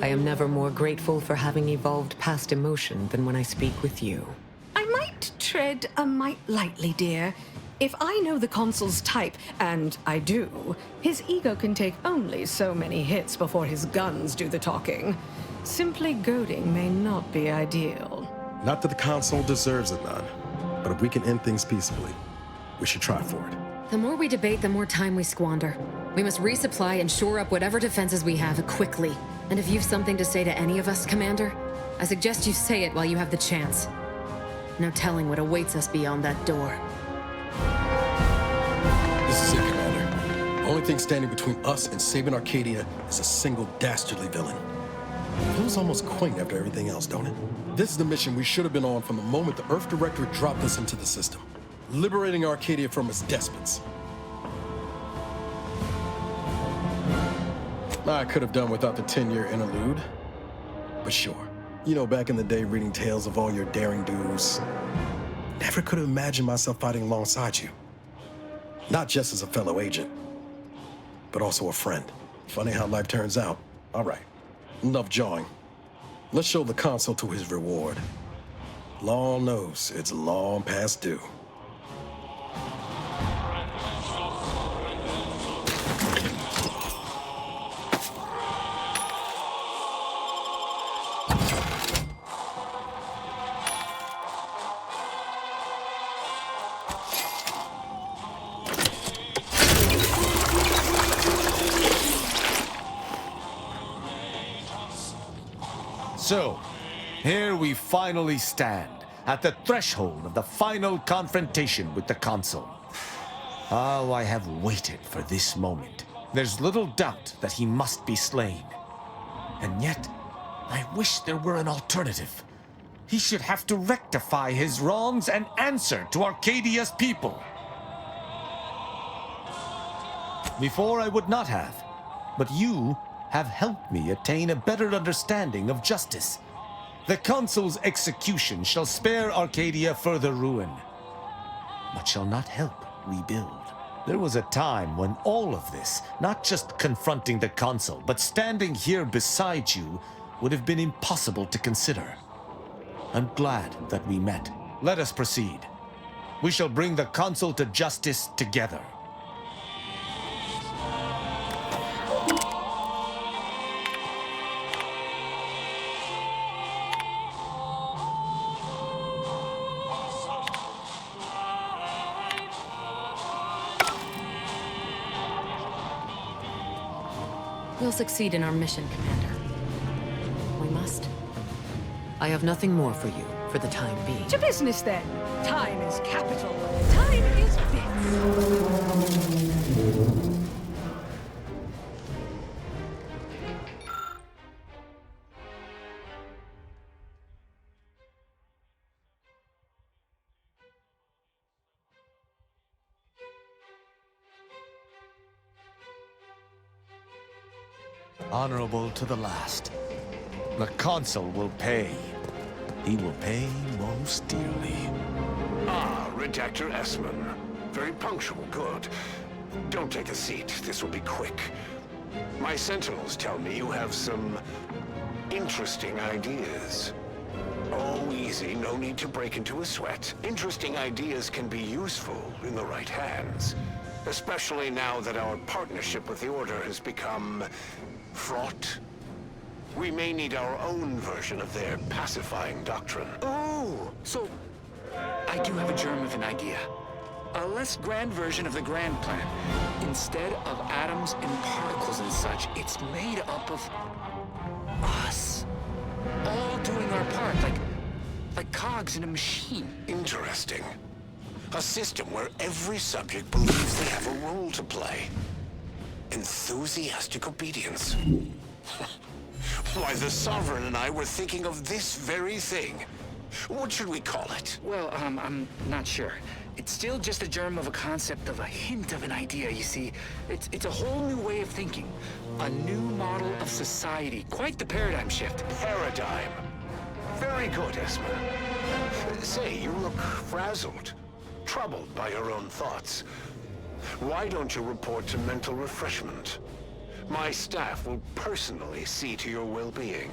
I am never more grateful for having evolved past emotion than when I speak with you. I might tread a mite lightly, dear. If I know the Consul's type, and I do, his ego can take only so many hits before his guns do the talking. Simply goading may not be ideal. Not that the Consul deserves it, none. But if we can end things peacefully, we should try for it. The more we debate, the more time we squander. We must resupply and shore up whatever defenses we have quickly. And if you've something to say to any of us, Commander, I suggest you say it while you have the chance. No telling what awaits us beyond that door. This is it, Commander. The only thing standing between us and saving Arcadia is a single dastardly villain. Feels almost quaint after everything else, don't it? This is the mission we should have been on from the moment the Earth Directorate dropped us into the system. Liberating Arcadia from its despots. I could have done without the 10-year interlude. But sure, you know, back in the day reading tales of all your daring do's, never could have imagined myself fighting alongside you. Not just as a fellow agent, but also a friend. Funny how life turns out. All right, enough jawing. Let's show the Consul to his reward. Law knows it's long past due. So, here we finally stand, at the threshold of the final confrontation with the Consul. Oh, I have waited for this moment. There's little doubt that he must be slain. And yet, I wish there were an alternative. He should have to rectify his wrongs and answer to Arcadia's people. Before I would not have, but you have helped me attain a better understanding of justice. The Consul's execution shall spare Arcadia further ruin, but shall not help rebuild. There was a time when all of this, not just confronting the Consul, but standing here beside you, would have been impossible to consider. I'm glad that we met. Let us proceed. We shall bring the Consul to justice together. We'll succeed in our mission, Commander. We must. I have nothing more for you, for the time being. To business, then. Time is capital. Time is bits. Honorable to the last. The Consul will pay. He will pay most dearly. Ah, Redactor Essman. Very punctual, good. Don't take a seat, this will be quick. My sentinels tell me you have some interesting ideas. Oh, easy, no need to break into a sweat. Interesting ideas can be useful in the right hands. Especially now that our partnership with the Order has become fraught. We may need our own version of their pacifying doctrine. Oh, so I do have a germ of an idea. A less grand version of the grand plan. Instead of atoms and particles and such, it's made up of us. All doing our part, like cogs in a machine. Interesting. A system where every subject believes they have a role to play. Enthusiastic obedience. Why, the Sovereign and I were thinking of this very thing. What should we call it? Well, I'm not sure. It's still just a germ of a concept, of a hint of an idea, you see. It's a whole new way of thinking. A new model of society. Quite the paradigm shift. Paradigm. Very good, Esma. Say, you look frazzled, troubled by your own thoughts. Why don't you report to mental refreshment? My staff will personally see to your well-being.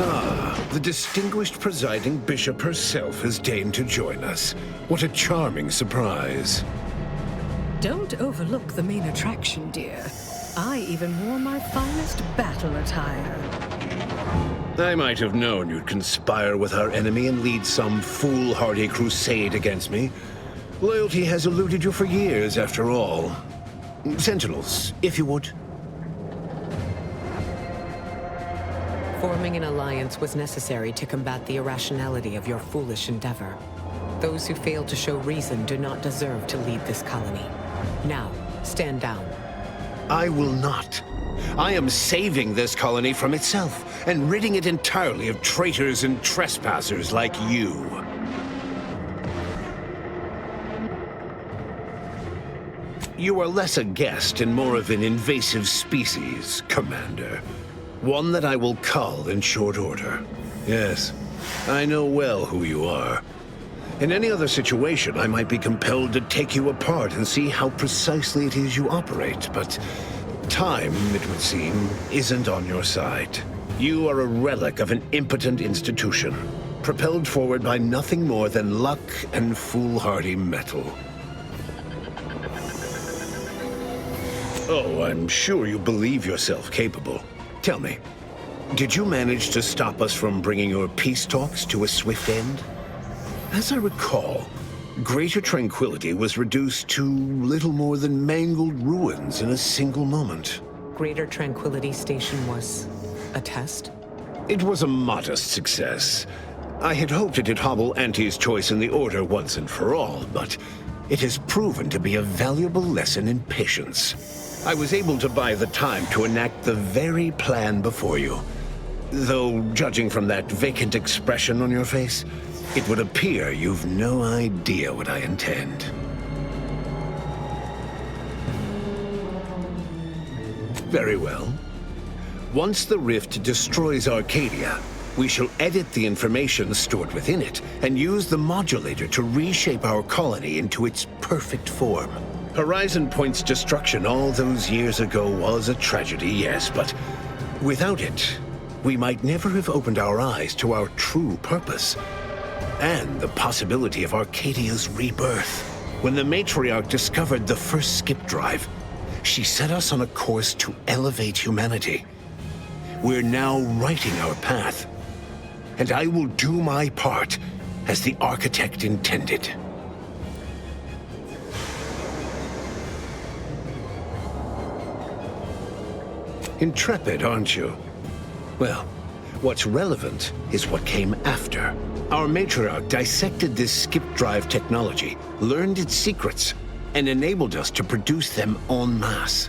Ah, the distinguished presiding bishop herself has deigned to join us. What a charming surprise. Don't overlook the main attraction, dear. I even wore my finest battle attire. I might have known you'd conspire with our enemy and lead some foolhardy crusade against me. Loyalty has eluded you for years, after all. Sentinels, if you would. Forming an alliance was necessary to combat the irrationality of your foolish endeavor. Those who fail to show reason do not deserve to lead this colony. Now, stand down. I will not. I am saving this colony from itself, and ridding it entirely of traitors and trespassers like you. You are less a guest and more of an invasive species, Commander. One that I will cull in short order. Yes, I know well who you are. In any other situation, I might be compelled to take you apart and see how precisely it is you operate, but time, it would seem, isn't on your side. You are a relic of an impotent institution, propelled forward by nothing more than luck and foolhardy metal. Oh, I'm sure you believe yourself capable. Tell me, did you manage to stop us from bringing your peace talks to a swift end? As I recall, Greater Tranquility was reduced to little more than mangled ruins in a single moment. Greater Tranquility Station was a test? It was a modest success. I had hoped it'd hobble Auntie's choice in the Order once and for all, but it has proven to be a valuable lesson in patience. I was able to buy the time to enact the very plan before you. Though, judging from that vacant expression on your face, it would appear you've no idea what I intend. Very well. Once the rift destroys Arcadia, we shall edit the information stored within it and use the modulator to reshape our colony into its perfect form. Horizon Point's destruction all those years ago was a tragedy, yes, but without it, we might never have opened our eyes to our true purpose and the possibility of Arcadia's rebirth. When the matriarch discovered the first skip drive, she set us on a course to elevate humanity. We're now writing our path, and I will do my part as the architect intended. Intrepid, aren't you? Well, what's relevant is what came after. Our matriarch dissected this skip drive technology, learned its secrets, and enabled us to produce them en masse,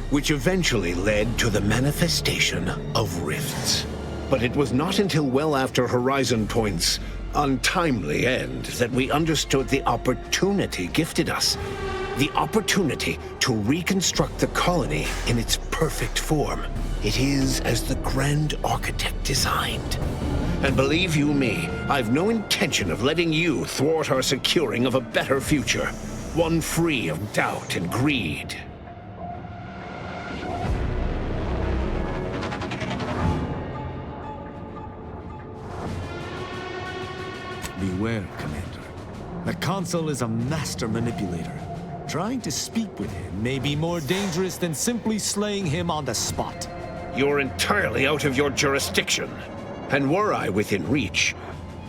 which eventually led to the manifestation of rifts. But it was not until well after Horizon Point's untimely end that we understood the opportunity gifted us. The opportunity to reconstruct the colony in its perfect form. It is as the Grand Architect designed. And believe you me, I've no intention of letting you thwart our securing of a better future, one free of doubt and greed. Beware, Commander. The Consul is a master manipulator. Trying to speak with him may be more dangerous than simply slaying him on the spot. You're entirely out of your jurisdiction. And were I within reach,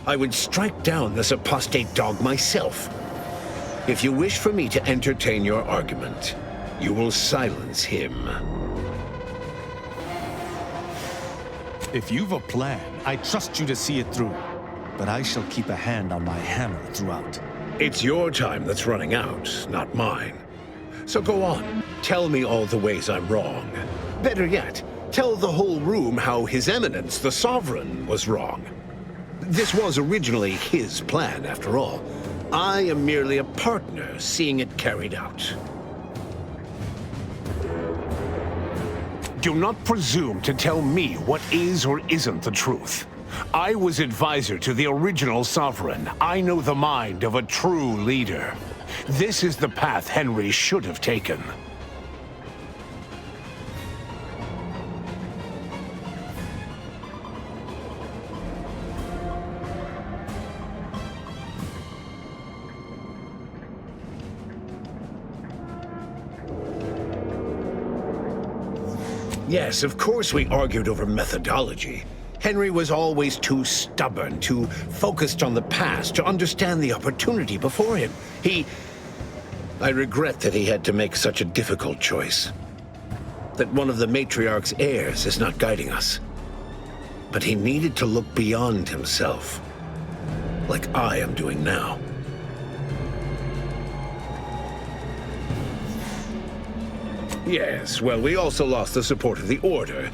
I would strike down this apostate dog myself. If you wish for me to entertain your argument, you will silence him. If you've a plan, I trust you to see it through. But I shall keep a hand on my hammer throughout. It's your time that's running out, not mine. So go on, tell me all the ways I'm wrong. Better yet, Tell the whole room how His Eminence, the Sovereign, was wrong. This was originally his plan, after all. I am merely a partner seeing it carried out. Do not presume to tell me what is or isn't the truth. I was advisor to the original Sovereign. I know the mind of a true leader. This is the path Henry should have taken. Yes, of course we argued over methodology. Henry was always too stubborn, too focused on the past to understand the opportunity before him. I regret that he had to make such a difficult choice. That one of the Matriarch's heirs is not guiding us. But he needed to look beyond himself, like I am doing now. Yes, well, we also lost the support of the Order.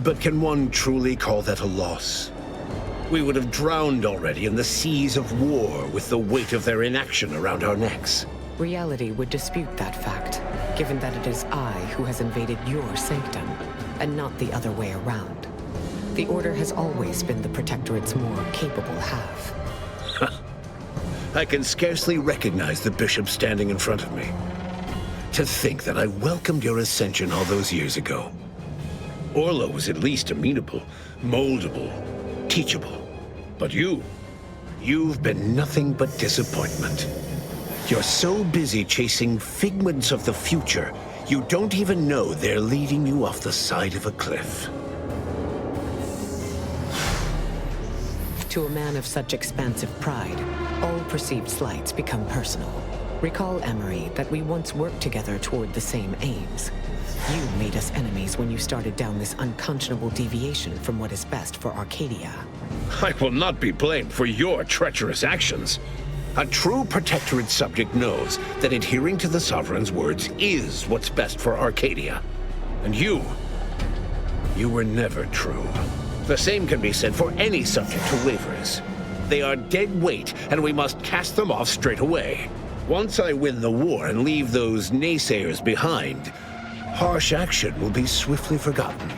But can one truly call that a loss? We would have drowned already in the seas of war with the weight of their inaction around our necks. Reality would dispute that fact, given that it is I who has invaded your sanctum, and not the other way around. The Order has always been the Protectorate's more capable half. I can scarcely recognize the Bishop standing in front of me. To think that I welcomed your ascension all those years ago. Orlo was at least amenable, moldable, teachable. But you've been nothing but disappointment. You're so busy chasing figments of the future, you don't even know they're leading you off the side of a cliff. To a man of such expansive pride, all perceived slights become personal. Recall, Emery, that we once worked together toward the same aims. You made us enemies when you started down this unconscionable deviation from what is best for Arcadia. I will not be blamed for your treacherous actions. A true Protectorate subject knows that adhering to the Sovereign's words is what's best for Arcadia. And you were never true. The same can be said for any subject who wavers. They are dead weight, and we must cast them off straight away. Once I win the war and leave those naysayers behind, harsh action will be swiftly forgotten.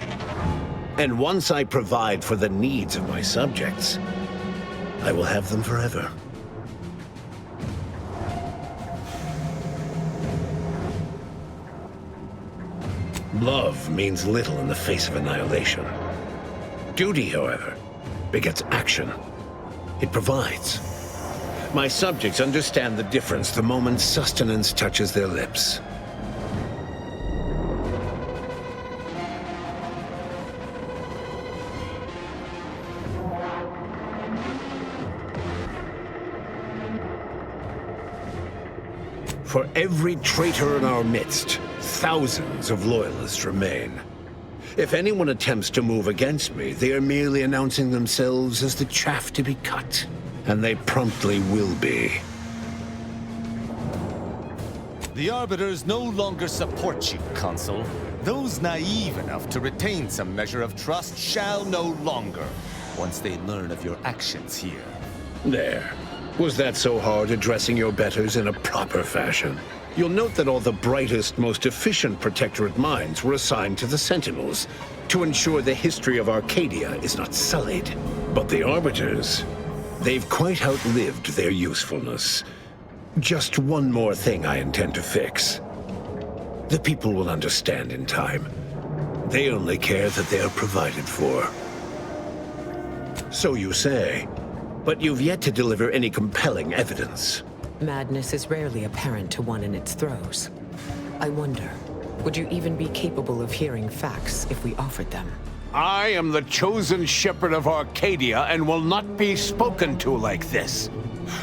And once I provide for the needs of my subjects, I will have them forever. Love means little in the face of annihilation. Duty, however, begets action. It provides. My subjects understand the difference the moment sustenance touches their lips. For every traitor in our midst, thousands of loyalists remain. If anyone attempts to move against me, they are merely announcing themselves as the chaff to be cut. And they promptly will be. The Arbiters no longer support you, Consul. Those naive enough to retain some measure of trust shall no longer, once they learn of your actions here. There. Was that so hard addressing your betters in a proper fashion? You'll note that all the brightest, most efficient Protectorate minds were assigned to the Sentinels to ensure the history of Arcadia is not sullied. But the Arbiters, they've quite outlived their usefulness. Just one more thing I intend to fix. The people will understand in time. They only care that they are provided for. So you say, but you've yet to deliver any compelling evidence. Madness is rarely apparent to one in its throes. I wonder, would you even be capable of hearing facts if we offered them? I am the chosen shepherd of Arcadia and will not be spoken to like this.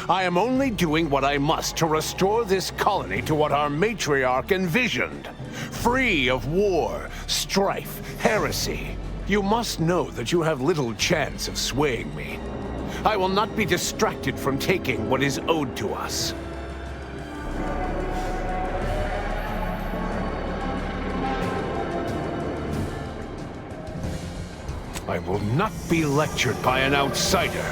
I am only doing what I must to restore this colony to what our matriarch envisioned. Free of war, strife, heresy. You must know that you have little chance of swaying me. I will not be distracted from taking what is owed to us. I will not be lectured by an outsider.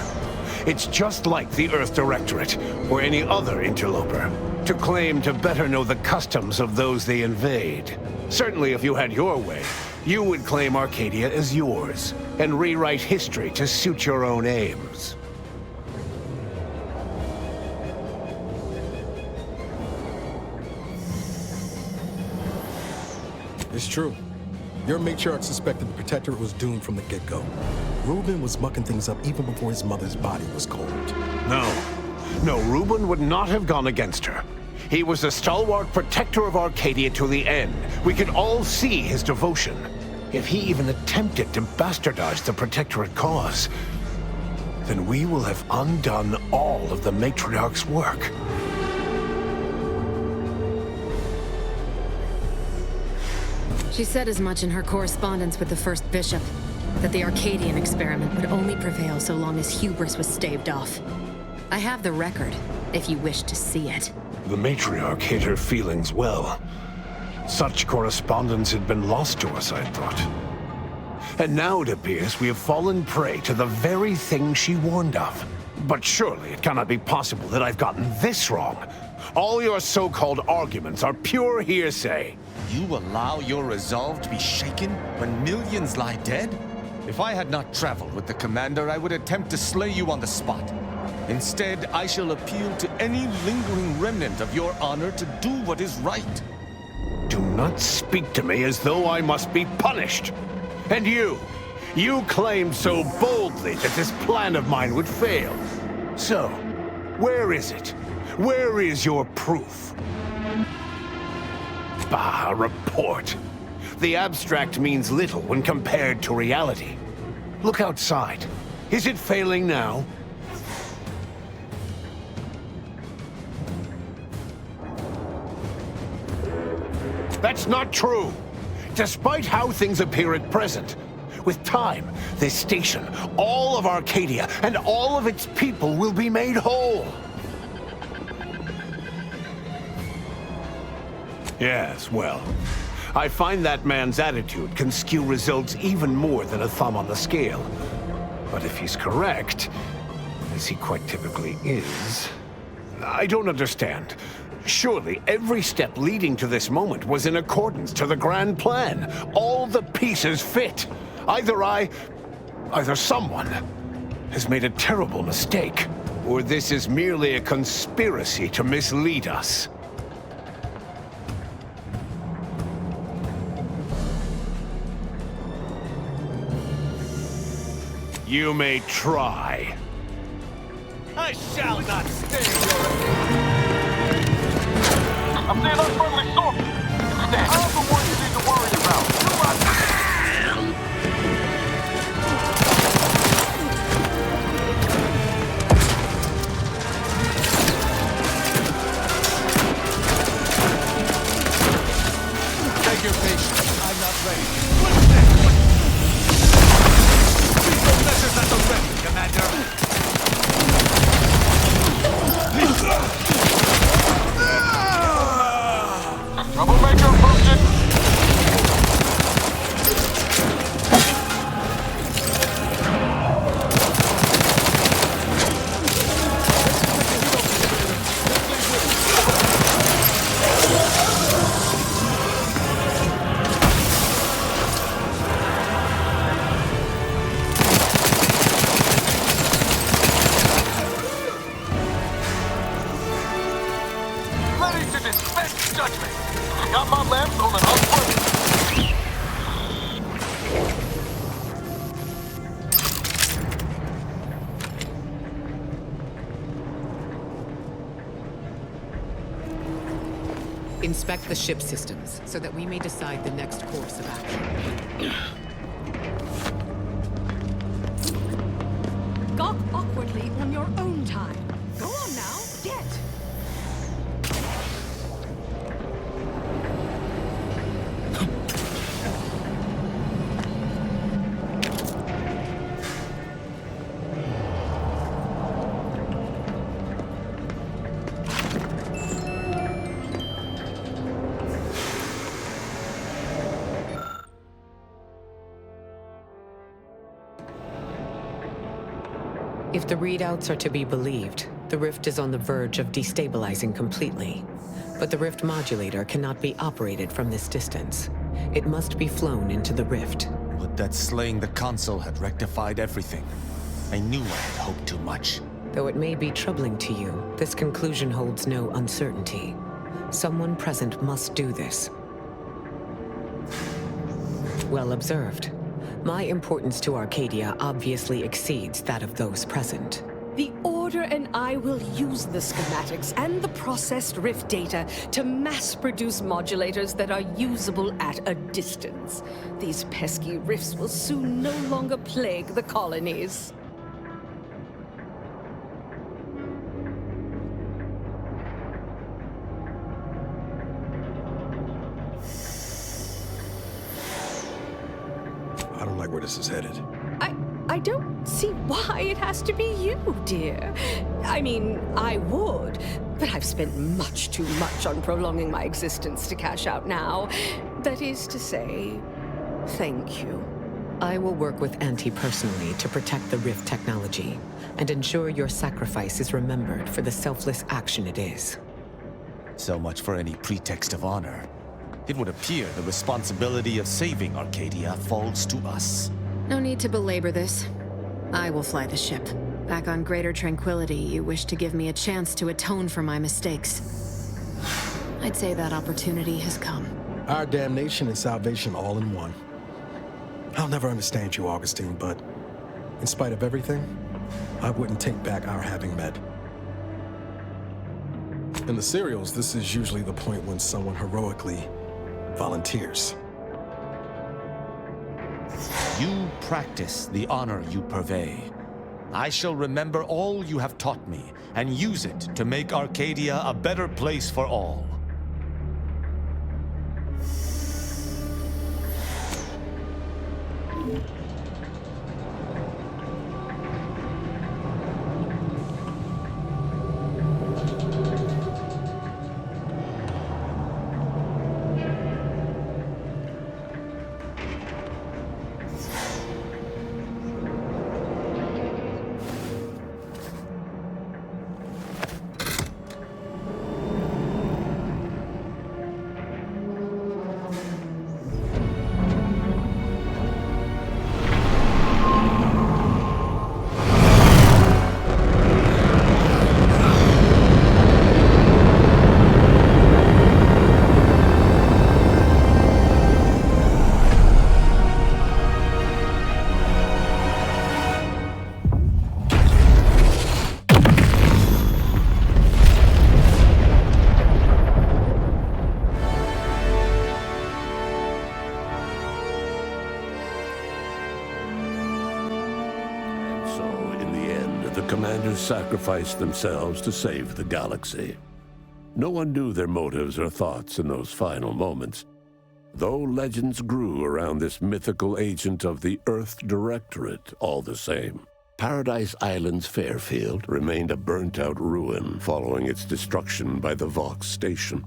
It's just like the Earth Directorate, or any other interloper, to claim to better know the customs of those they invade. Certainly if you had your way, you would claim Arcadia as yours, and rewrite history to suit your own aims. It's true. Your matriarch suspected the Protectorate was doomed from the get-go. Reuben was mucking things up even before his mother's body was cold. No, Reuben would not have gone against her. He was a stalwart protector of Arcadia to the end. We could all see his devotion. If he even attempted to bastardize the Protectorate cause, then we will have undone all of the Matriarch's work. She said as much in her correspondence with the First Bishop, that the Arcadian experiment would only prevail so long as hubris was staved off. I have the record, if you wish to see it. The Matriarch hid her feelings well. Such correspondence had been lost to us, I thought. And now it appears we have fallen prey to the very thing she warned of. But surely it cannot be possible that I've gotten this wrong. All your so-called arguments are pure hearsay. You allow your resolve to be shaken when millions lie dead? If I had not traveled with the Commander, I would attempt to slay you on the spot. Instead, I shall appeal to any lingering remnant of your honor to do what is right. Do not speak to me as though I must be punished. And you claimed so boldly that this plan of mine would fail. So, where is it? Where is your proof? Bah, a report. The abstract means little when compared to reality. Look outside. Is it failing now? That's not true. Despite how things appear at present, with time, this station, all of Arcadia, and all of its people will be made whole. Yes, well, I find that man's attitude can skew results even more than a thumb on the scale. But if he's correct, as he quite typically is, I don't understand. Surely every step leading to this moment was in accordance to the grand plan. All the pieces fit. Either someone has made a terrible mistake, or this is merely a conspiracy to mislead us. You may try. I shall not stay your... I'm seeing unfriendly soldiers. Instead, I'm the one you need to worry about. Take your patience. I'm not ready. What's next? Lethal measures at the ready, Commander. Troublemaker approaching! Ready to dispense judgment! Got my lamps on an upward. Inspect the ship systems so that we may decide the next course of action. Gawk awkwardly on your own time. Go on now, get! If the readouts are to be believed, the rift is on the verge of destabilizing completely. But the rift modulator cannot be operated from this distance. It must be flown into the rift. Would that slaying the console had rectified everything? I knew I had hoped too much. Though it may be troubling to you, this conclusion holds no uncertainty. Someone present must do this. Well observed. My importance to Arcadia obviously exceeds that of those present. The Order and I will use the schematics and the processed rift data to mass-produce modulators that are usable at a distance. These pesky rifts will soon no longer plague the colonies. I don't like where this is headed. I don't see why it has to be you, dear. I mean, I would, but I've spent much too much on prolonging my existence to cash out now. That is to say, thank you. I will work with Auntie personally to protect the Rift technology and ensure your sacrifice is remembered for the selfless action it is. So much for any pretext of honor. It would appear the responsibility of saving Arcadia falls to us. No need to belabor this. I will fly the ship. Back on Greater Tranquility, you wish to give me a chance to atone for my mistakes. I'd say that opportunity has come. Our damnation and salvation all in one. I'll never understand you, Augustine, but in spite of everything, I wouldn't take back our having met. In the serials, this is usually the point when someone heroically volunteers. You practice the honor you purvey. I shall remember all you have taught me and use it to make Arcadia a better place for all. Sacrificed themselves to save the galaxy. No one knew their motives or thoughts in those final moments, though legends grew around this mythical agent of the Earth Directorate all the same. Paradise Island's Fairfield remained a burnt-out ruin following its destruction by the Vox station.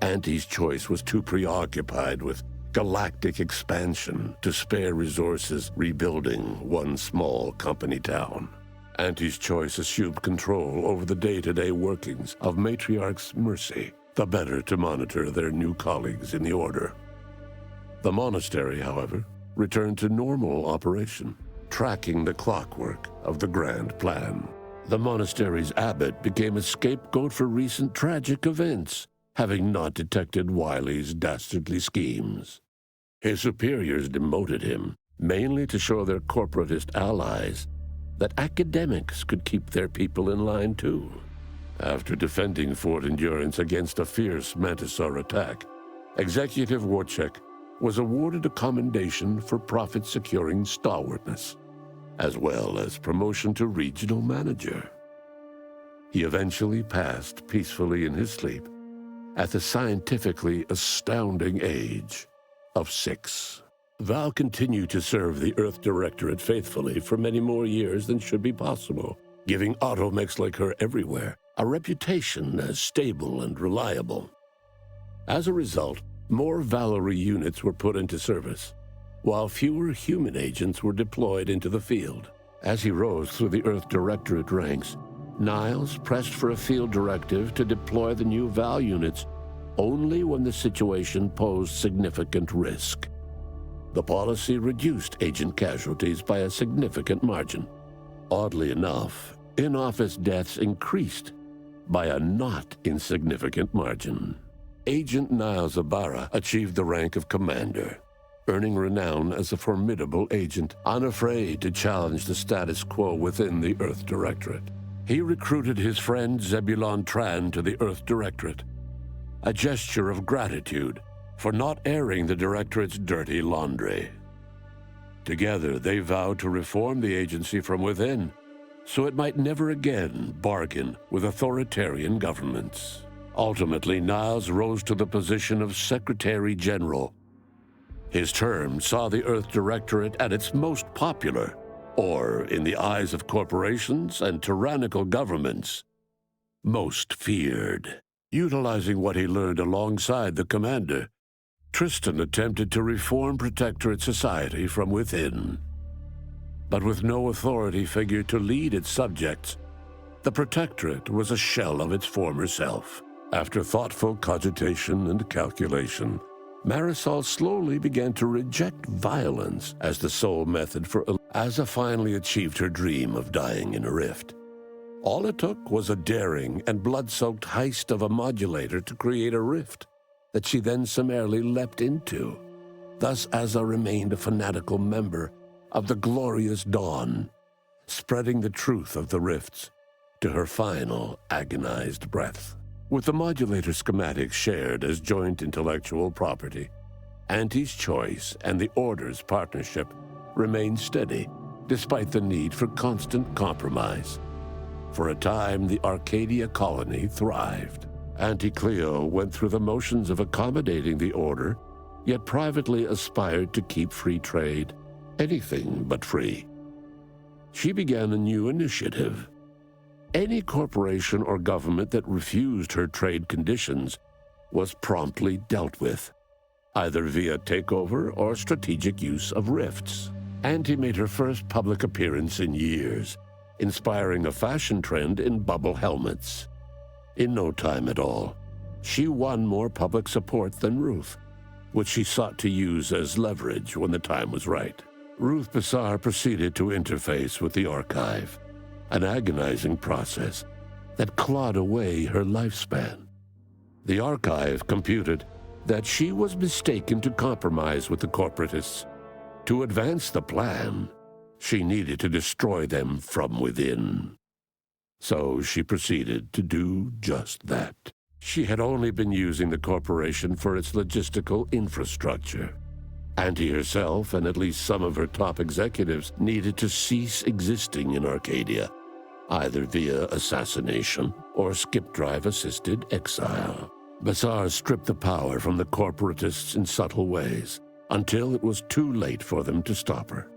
Auntie's Choice was too preoccupied with galactic expansion to spare resources rebuilding one small company town. Auntie's Choice assumed control over the day-to-day workings of Matriarch's Mercy, the better to monitor their new colleagues in the Order. The monastery, however, returned to normal operation, tracking the clockwork of the grand plan. The monastery's abbot became a scapegoat for recent tragic events, having not detected Wiley's dastardly schemes. His superiors demoted him, mainly to show their corporatist allies that academics could keep their people in line too. After defending Fort Endurance against a fierce Mantisaur attack, Executive Warchek was awarded a commendation for profit-securing stalwartness, as well as promotion to regional manager. He eventually passed peacefully in his sleep at the scientifically astounding age of 6. Val continued to serve the Earth Directorate faithfully for many more years than should be possible, giving automechs like her everywhere a reputation as stable and reliable. As a result, more Valerie units were put into service, while fewer human agents were deployed into the field. As he rose through the Earth Directorate ranks, Niles pressed for a field directive to deploy the new VAL units only when the situation posed significant risk. The policy reduced agent casualties by a significant margin. Oddly enough, in-office deaths increased by a not insignificant margin. Agent Niles Ibarra achieved the rank of commander, earning renown as a formidable agent, unafraid to challenge the status quo within the Earth Directorate. He recruited his friend Zebulon Tran to the Earth Directorate, a gesture of gratitude for not airing the Directorate's dirty laundry. Together, they vowed to reform the agency from within, so it might never again bargain with authoritarian governments. Ultimately, Niles rose to the position of Secretary General. His term saw the Earth Directorate at its most popular, or, in the eyes of corporations and tyrannical governments, most feared. Utilizing what he learned alongside the commander, Tristan attempted to reform Protectorate society from within. But with no authority figure to lead its subjects, the Protectorate was a shell of its former self. After thoughtful cogitation and calculation, Marisol slowly began to reject violence as the sole method for Asa finally achieved her dream of dying in a rift. All it took was a daring and blood-soaked heist of a modulator to create a rift that she then summarily leapt into. Thus Asa remained a fanatical member of the Glorious Dawn, spreading the truth of the rifts to her final agonized breath. With the modulator schematics shared as joint intellectual property, Auntie's choice and the Order's partnership remained steady, despite the need for constant compromise. For a time, the Arcadia colony thrived. Auntie Cleo went through the motions of accommodating the Order, yet privately aspired to keep free trade anything but free. She began a new initiative. Any corporation or government that refused her trade conditions was promptly dealt with, either via takeover or strategic use of rifts. Auntie made her first public appearance in years, inspiring a fashion trend in bubble helmets. In no time at all, she won more public support than Ruth, which she sought to use as leverage when the time was right. Ruth Bassar proceeded to interface with the archive, an agonizing process that clawed away her lifespan. The archive computed that she was mistaken to compromise with the corporatists. To advance the plan, she needed to destroy them from within. So she proceeded to do just that. She had only been using the corporation for its logistical infrastructure. Auntie herself and at least some of her top executives needed to cease existing in Arcadia, either via assassination or skip-drive-assisted exile. Bassar stripped the power from the corporatists in subtle ways, until it was too late for them to stop her.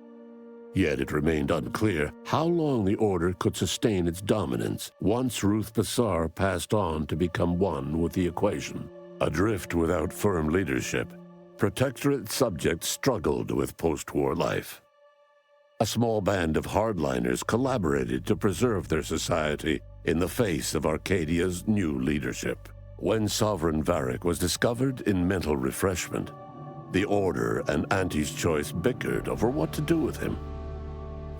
Yet it remained unclear how long the Order could sustain its dominance once Ruth Bassar passed on to become one with the equation. Adrift without firm leadership, Protectorate subjects struggled with post-war life. A small band of hardliners collaborated to preserve their society in the face of Arcadia's new leadership. When Sovereign Varric was discovered in mental refreshment, the Order and Auntie's Choice bickered over what to do with him.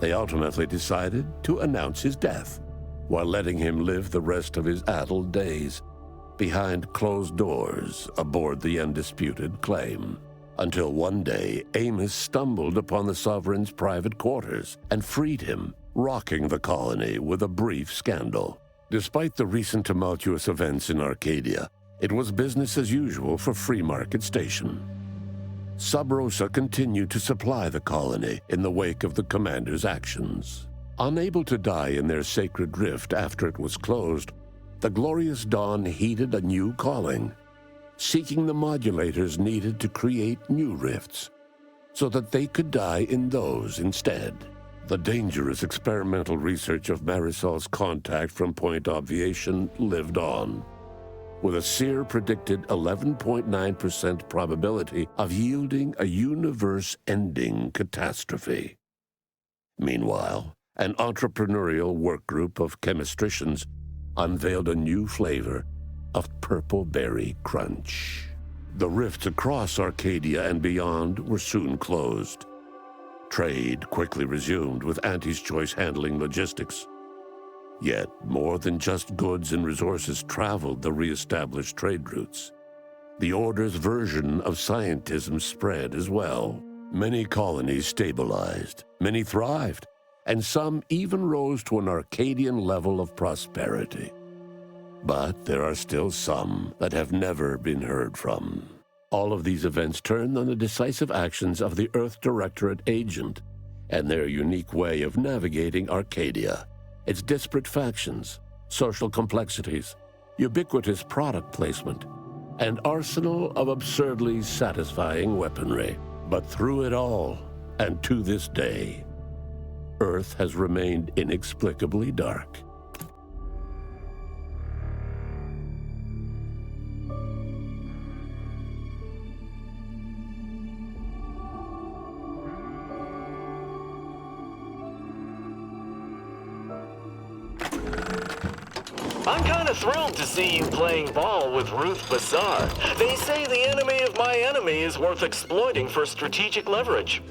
They ultimately decided to announce his death, while letting him live the rest of his addled days behind closed doors aboard the undisputed claim. Until one day, Amos stumbled upon the Sovereign's private quarters and freed him, rocking the colony with a brief scandal. Despite the recent tumultuous events in Arcadia, it was business as usual for Free Market Station. Sub Rosa continued to supply the colony in the wake of the commander's actions. Unable to die in their sacred rift after it was closed, the Glorious Dawn heeded a new calling, seeking the modulators needed to create new rifts, so that they could die in those instead. The dangerous experimental research of Marisol's contact from Point Obviation lived on, with a Seer predicted 11.9% probability of yielding a universe-ending catastrophe. Meanwhile, an entrepreneurial work group of chemistricians unveiled a new flavor of purple berry crunch. The rifts across Arcadia and beyond were soon closed. Trade quickly resumed, with Auntie's Choice handling logistics. Yet more than just goods and resources traveled the re-established trade routes. The Order's version of scientism spread as well. Many colonies stabilized, many thrived, and some even rose to an Arcadian level of prosperity. But there are still some that have never been heard from. All of these events turned on the decisive actions of the Earth Directorate agent and their unique way of navigating Arcadia, its disparate factions, social complexities, ubiquitous product placement, and arsenal of absurdly satisfying weaponry. But through it all, and to this day, Earth has remained inexplicably dark. I'm kinda thrilled to see you playing ball with Ruth Bassard. They say the enemy of my enemy is worth exploiting for strategic leverage.